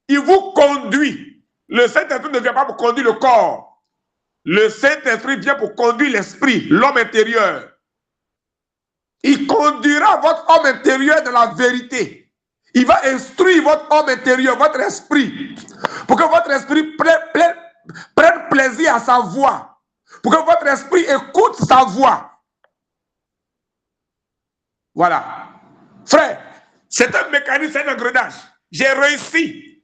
D: il vous conduit. Le Saint-Esprit ne vient pas pour conduire le corps. Le Saint-Esprit vient pour conduire l'esprit, l'homme intérieur. Il conduira votre homme intérieur dans la vérité. Il va instruire votre homme intérieur, votre esprit, pour que votre esprit prenne plaisir à sa voix, pour que votre esprit écoute sa voix. Voilà. Frère, c'est un mécanisme, c'est un engrenage. J'ai réussi,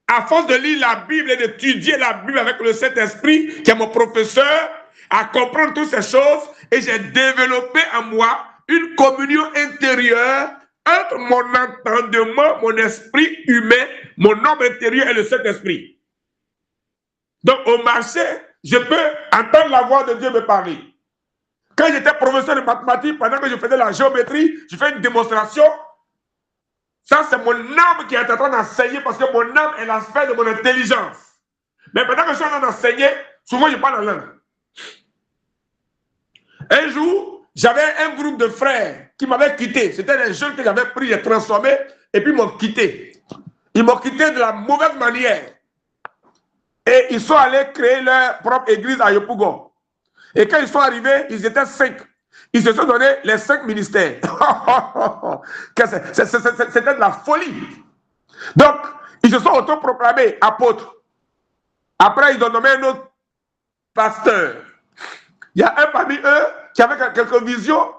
D: à force de lire la Bible et d'étudier la Bible avec le Saint-Esprit, qui est mon professeur, à comprendre toutes ces choses, et j'ai développé en moi une communion intérieure entre mon entendement, mon esprit humain, mon homme intérieur et le Saint-Esprit. Donc au marché, je peux entendre la voix de Dieu me parler. Quand j'étais professeur de mathématiques, pendant que je faisais la géométrie, je fais une démonstration. Ça, c'est mon âme qui est en train d'enseigner parce que mon âme est la sphère de mon intelligence. Mais pendant que je suis en train d'enseigner, souvent je parle en langue. Un jour, j'avais un groupe de frères qui m'avaient quitté. C'était des jeunes que j'avais pris, j'ai transformés, et puis ils m'ont quitté. Ils m'ont quitté de la mauvaise manière. Et ils sont allés créer leur propre église à Yopougon. Et quand ils sont arrivés, ils étaient 5. Ils se sont donné les 5 ministères. C'était de la folie. Donc, ils se sont autoproclamés apôtres. Après, ils ont nommé un autre pasteur. Il y a un parmi eux qui avait quelques visions,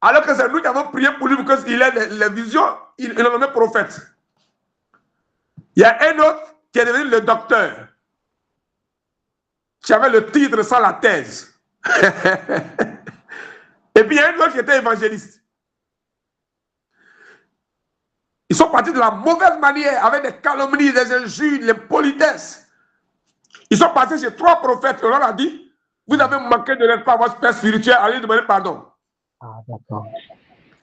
D: alors que c'est nous qui avons prié pour lui pour qu'il ait les visions, il est nommé prophète. Il y a un autre qui est devenu le docteur, qui avait le titre sans la thèse. Et puis il y a un autre qui était évangéliste. Ils sont partis de la mauvaise manière, avec des calomnies, des injures, les politesses. Ils sont partis chez 3 prophètes. Et on leur a dit, vous avez manqué de l'espoir à votre père spirituel, allez demander pardon.
A: Ah, d'accord.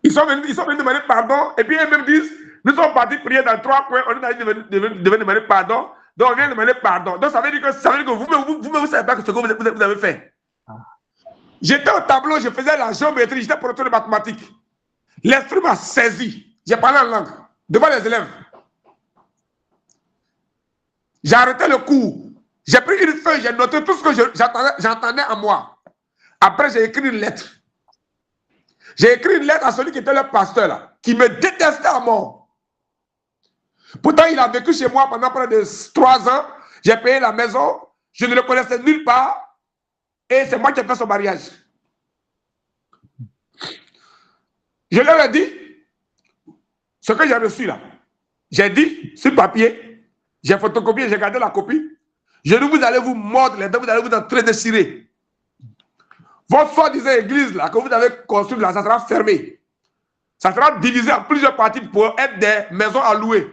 D: Ils sont venus demander pardon, et puis ils-mêmes disent, nous sommes partis prier dans 3 coins, on a dit de demander pardon, donc on vient demander pardon. Donc ça veut dire que vous-même, vous ne savez pas ce que vous avez fait. Ah. J'étais au tableau, je faisais la géométrie, j'étais professeur de mathématiques. L'esprit m'a saisi, j'ai parlé en langue, devant les élèves. J'ai arrêté le cours, j'ai pris une feuille, j'ai noté tout ce que j'entendais en moi. Après, j'ai écrit une lettre. J'ai écrit une lettre à celui qui était le pasteur, là, qui me détestait à mort. Pourtant, il a vécu chez moi pendant près de 3 ans. J'ai payé la maison. Je ne le connaissais nulle part. Et c'est moi qui ai fait son mariage. Je leur ai dit ce que j'ai reçu là. J'ai dit sur papier, j'ai photocopié, j'ai gardé la copie. Je dis, vous allez vous mordre les dents, vous allez vous entredéchirer. Votre soi-disant église là, que vous avez construite là, ça sera fermé. Ça sera divisé en plusieurs parties pour être des maisons à louer.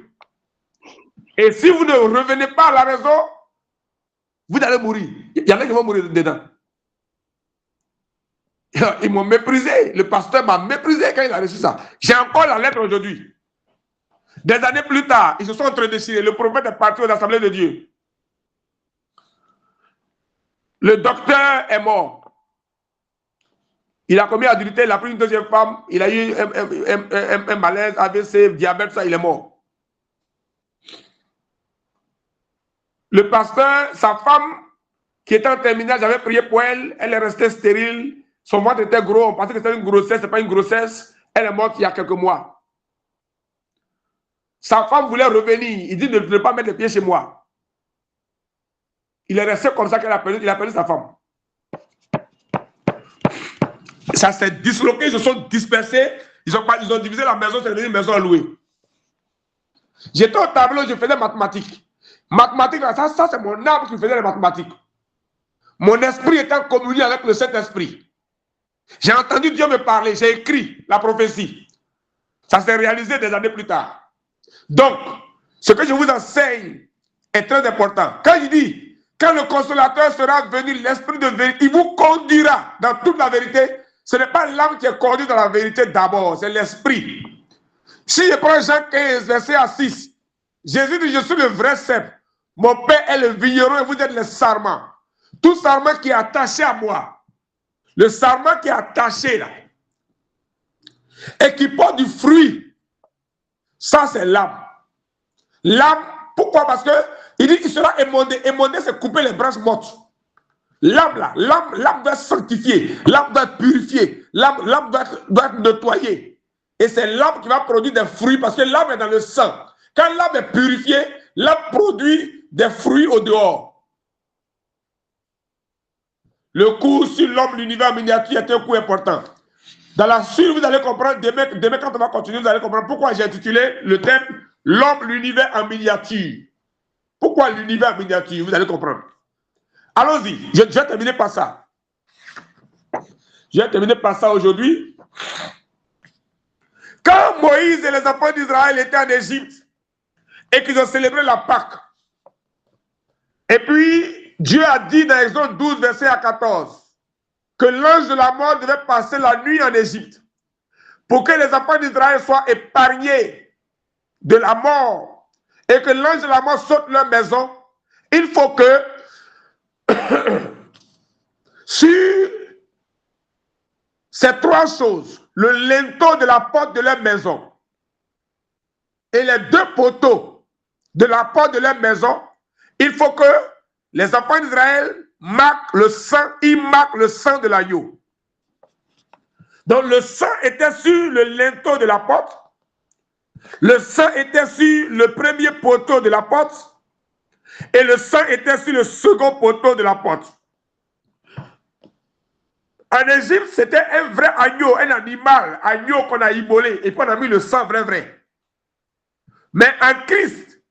D: Et si vous ne revenez pas à la maison, vous allez mourir. Il y en a qui vont mourir dedans. Ils m'ont méprisé. Le pasteur m'a méprisé quand il a reçu ça. J'ai encore la lettre aujourd'hui. Des années plus tard, ils se sont entredéchirés. Le prophète est parti aux assemblées de Dieu. Le docteur est mort. Il a commis adultère, il a pris une deuxième femme, il a eu un malaise, AVC, diabète, ça, il est mort. Le pasteur, sa femme, qui était en terminale, j'avais prié pour elle, elle est restée stérile, son ventre était gros, on pensait que c'était une grossesse, ce n'est pas une grossesse, elle est morte il y a quelques mois. Sa femme voulait revenir, il dit de ne pas mettre les pieds chez moi. Il est resté comme ça qu'il a perdu sa femme. Ça s'est disloqué, ils se sont dispersés, ils ont divisé la maison, c'est devenu une maison à louer. J'étais au tableau, je faisais mathématiques. Mathématiques, ça c'est mon âme qui faisait les mathématiques. Mon esprit était en communion avec le Saint-Esprit. J'ai entendu Dieu me parler, j'ai écrit la prophétie. Ça s'est réalisé des années plus tard. Donc, ce que je vous enseigne est très important. Quand je dis, quand le consolateur sera venu, l'esprit de vérité, il vous conduira dans toute la vérité. Ce n'est pas l'âme qui est conduite dans la vérité d'abord, c'est l'esprit. Si je prends Jean 15, verset à 6, Jésus dit, je suis le vrai cep. Mon père est le vigneron et vous êtes les sarments. Tout sarment qui est attaché à moi, le sarment qui est attaché là, et qui porte du fruit, ça c'est l'âme. L'âme, pourquoi? Parce que il dit qu'il sera émondé. Émondé, c'est couper les branches mortes. L'âme là, l'âme doit être sanctifiée, l'âme doit être purifiée, l'âme doit être nettoyée. Et c'est l'âme qui va produire des fruits parce que l'âme est dans le sang. Quand l'âme est purifiée, l'âme produit des fruits au dehors. Le cours sur l'homme, l'univers miniature est un cours important. Dans la suite, vous allez comprendre, demain quand on va continuer, vous allez comprendre pourquoi j'ai intitulé le thème l'homme, l'univers en miniature. Pourquoi l'univers en miniature? Vous allez comprendre. Allons-y, je vais terminer par ça. Je vais terminer par ça aujourd'hui. Quand Moïse et les enfants d'Israël étaient en Égypte et qu'ils ont célébré la Pâque, et puis Dieu a dit dans Exode 12, verset à 14, que l'ange de la mort devait passer la nuit en Égypte pour que les enfants d'Israël soient épargnés de la mort et que l'ange de la mort saute leur maison. Il faut que sur ces 3 choses, le linteau de la porte de leur maison et les 2 poteaux de la porte de leur maison, il faut que les enfants d'Israël marquent le sang, ils marquent le sang de l'agneau. Donc le sang était sur le linteau de la porte, le sang était sur le premier poteau de la porte et le sang était sur le second poteau de la porte. En Égypte, c'était un vrai agneau, un agneau qu'on a immolé, et puis on a mis le sang vrai. Mais en Christ,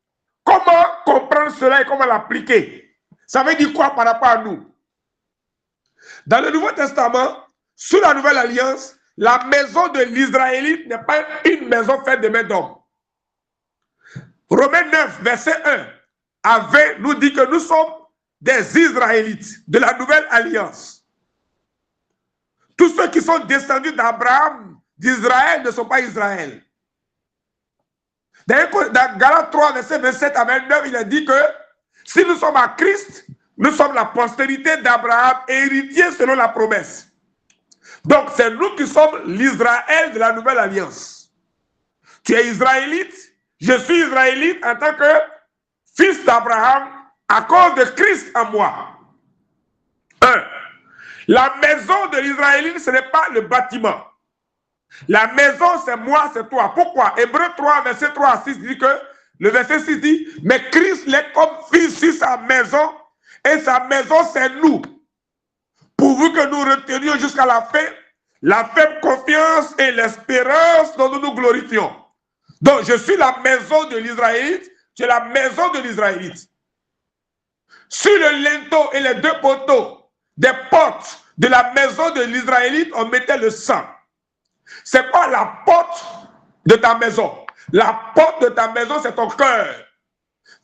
D: comment comprendre cela et comment l'appliquer? Ça veut dire quoi par rapport à nous? Dans le Nouveau Testament, sous la Nouvelle Alliance, la maison de l'Israélite n'est pas une maison faite de mains d'hommes. Romains 9, verset 1 à 20 nous dit que nous sommes des Israélites de la Nouvelle Alliance. Tous ceux qui sont descendus d'Abraham, d'Israël, ne sont pas Israël. Dans Galates 3, verset 27 à 29, il a dit que si nous sommes à Christ, nous sommes la postérité d'Abraham, héritiers selon la promesse. Donc, c'est nous qui sommes l'Israël de la Nouvelle Alliance. Tu es israélite, je suis israélite en tant que fils d'Abraham à cause de Christ en moi. 1. La maison de l'Israélite, ce n'est pas le bâtiment. La maison, c'est moi, c'est toi. Pourquoi? Hébreux 3, verset 3 à 6 dit que, le verset 6 dit, mais Christ est comme fils sur sa maison, et sa maison, c'est nous. Pourvu que nous retenions jusqu'à la faible confiance et l'espérance dont nous nous glorifions. Donc, je suis la maison de l'Israélite, tu es la maison de l'Israélite. Sur le linteau et les deux poteaux des portes de la maison de l'Israélite, on mettait le sang. C'est pas la porte de ta maison. La porte de ta maison, c'est ton cœur.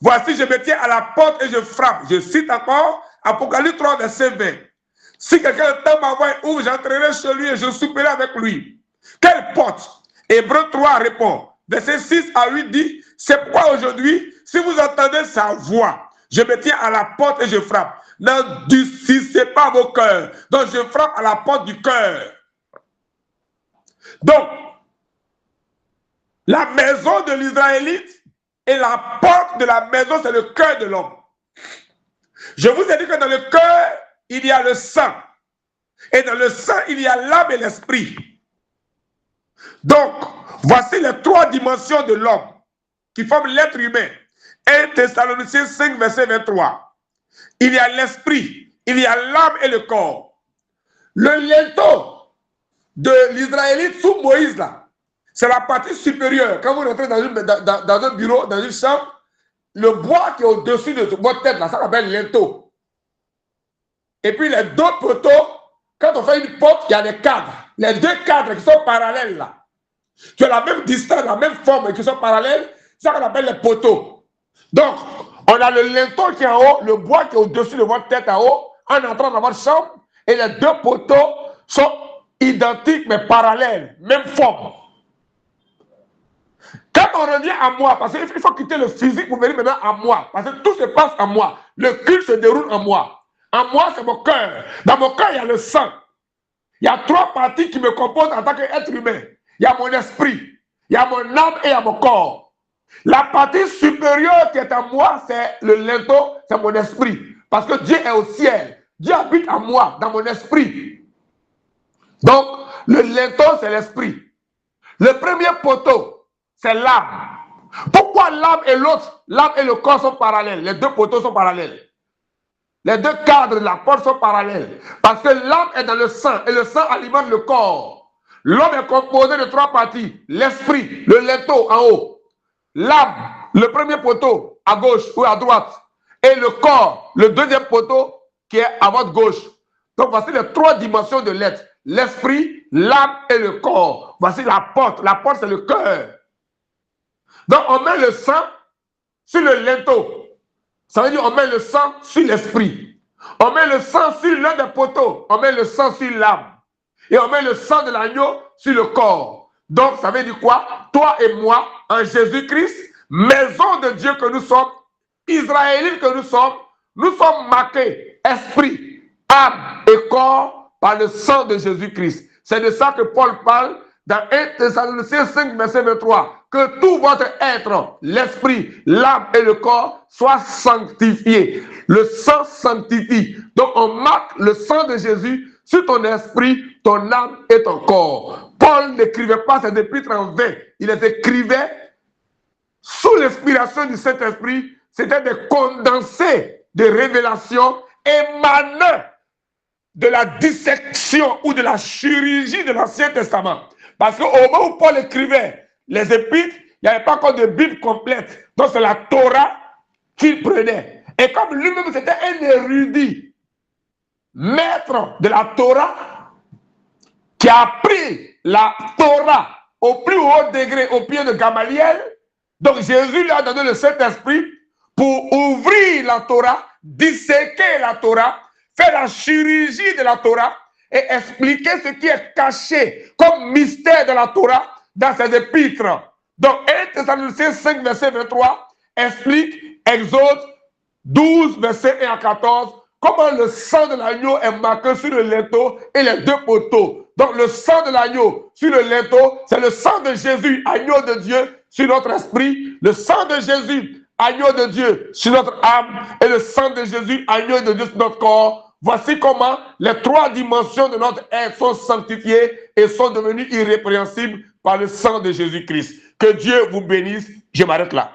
D: Voici, je me tiens à la porte et je frappe. Je cite encore Apocalypse 3, verset 20. Si quelqu'un entend ma voix et ouvre, j'entrerai chez lui et je souperai avec lui. Quelle porte? Hébreux 3 répond. Verset 6 à 8 dit, c'est pourquoi aujourd'hui, si vous entendez sa voix, je me tiens à la porte et je frappe. N'endurcissez pas vos cœurs. Donc je frappe à la porte du cœur. Donc, la maison de l'Israélite et la porte de la maison, c'est le cœur de l'homme. Je vous ai dit que dans le cœur, il y a le sang. Et dans le sang, il y a l'âme et l'esprit. Donc, voici les trois dimensions de l'homme qui forment l'être humain. 1 Thessaloniciens 5, verset 23. Il y a l'esprit, il y a l'âme et le corps. Le linteau de l'Israélite sous Moïse, là, c'est la partie supérieure. Quand vous rentrez dans un bureau, dans une chambre, le bois qui est au-dessus de votre tête, là, ça s'appelle linteau. Et puis les deux poteaux, quand on fait une porte, il y a des cadres. Les deux cadres qui sont parallèles là. Tu as la même distance, la même forme et qui sont parallèles, c'est ça qu'on appelle les poteaux. Donc, on a le linteau qui est en haut, le bois qui est au-dessus de votre tête en haut, en entrant dans votre chambre, et les deux poteaux sont identiques mais parallèles, même forme. Quand on revient à moi, parce qu'il faut quitter le physique pour venir maintenant à moi, parce que tout se passe en moi, le culte se déroule en moi. En moi, c'est mon cœur. Dans mon cœur, il y a le sang. Il y a trois parties qui me composent en tant qu'être humain. Il y a mon esprit, il y a mon âme et il y a mon corps. La partie supérieure qui est en moi, c'est le linteau, c'est mon esprit. Parce que Dieu est au ciel. Dieu habite en moi, dans mon esprit. Donc, le linteau, c'est l'esprit. Le premier poteau, c'est l'âme. Pourquoi l'âme et l'autre, l'âme et le corps sont parallèles? Les deux poteaux sont parallèles. Les deux cadres de la porte sont parallèles. Parce que l'âme est dans le sang et le sang alimente le corps. L'homme est composé de trois parties. L'esprit, le linteau en haut. L'âme, le premier poteau à gauche ou à droite. Et le corps, le deuxième poteau qui est à votre gauche. Donc voici les trois dimensions de l'être. L'esprit, l'âme et le corps. Voici la porte. La porte, c'est le cœur. Donc on met le sang sur le linteau. Ça veut dire on met le sang sur l'esprit. On met le sang sur l'un des poteaux. On met le sang sur l'âme. Et on met le sang de l'agneau sur le corps. Donc ça veut dire quoi? Toi et moi, en Jésus-Christ, maison de Dieu que nous sommes, Israélites que nous sommes marqués, esprit, âme et corps par le sang de Jésus-Christ. C'est de ça que Paul parle dans 1 Thessaloniciens 5, verset 23. Que tout votre être, l'esprit, l'âme et le corps soient sanctifiés. Le sang sanctifie. Donc on marque le sang de Jésus sur ton esprit, ton âme et ton corps. Paul n'écrivait pas ses épîtres en vain. Il les écrivait sous l'inspiration du Saint-Esprit. C'était des condensés de révélations émanant de la dissection ou de la chirurgie de l'Ancien Testament. Parce qu'au moment où Paul écrivait les épîtres, il n'y avait pas encore de Bible complète. Donc c'est la Torah qu'il prenait. Et comme lui-même c'était un érudit, maître de la Torah, qui a pris la Torah au plus haut degré, au pied de Gamaliel, donc Jésus lui a donné le Saint-Esprit pour ouvrir la Torah, disséquer la Torah, faire la chirurgie de la Torah et expliquer ce qui est caché comme mystère de la Torah dans ses épîtres. Donc 1 Thessaloniciens 5, verset 23 explique Exode 12, verset 1 à 14, comment le sang de l'agneau est marqué sur le linteau et les deux poteaux. Donc le sang de l'agneau sur le linteau, c'est le sang de Jésus, agneau de Dieu, sur notre esprit. Le sang de Jésus, agneau de Dieu, sur notre âme. Et le sang de Jésus, agneau de Dieu, sur notre corps. Voici comment les trois dimensions de notre être sont sanctifiées et sont devenues irrépréhensibles par le sang de Jésus-Christ. Que Dieu vous bénisse. Je m'arrête là.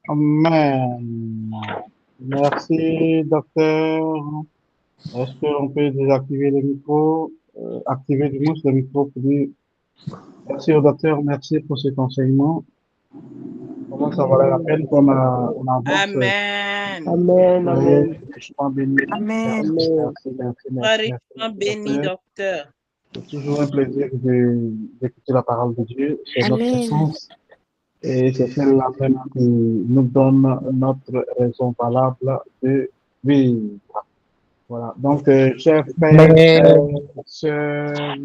A: Amen. Merci, docteur. Est-ce qu'on peut désactiver le micro, activer du moins le micro pour lui. Merci au docteur, merci pour cet enseignement. Comment ça valait la peine qu'on avance.
E: Amen.
C: Amen. Amen.
A: Richement béni.
E: Amen.
A: Merci.
E: Richement béni, docteur.
A: C'est toujours un plaisir d'écouter la parole de Dieu. C'est notre essence. Et c'est celle-là même qui nous donne notre raison valable de vivre. Voilà. Donc, chers frères, sœurs,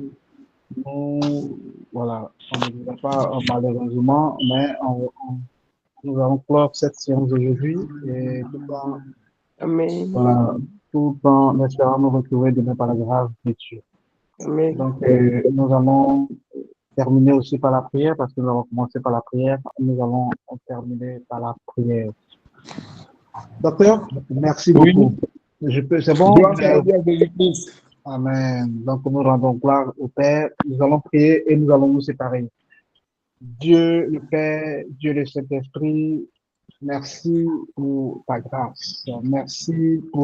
A: voilà, on ne dira pas malheureusement, mais nous allons clore cette séance aujourd'hui et tout en espérant nous retrouver demain par la grâce de Dieu.
C: Amen.
A: Donc, nous allons terminer aussi par la prière parce que nous avons commencé par la prière. Nous allons terminer par la prière. Docteur, merci beaucoup. C'est bon? Amen. Donc, nous rendons gloire au Père. Nous allons prier et nous allons nous séparer. Dieu le Père, Dieu le Saint-Esprit, merci pour ta grâce. Merci pour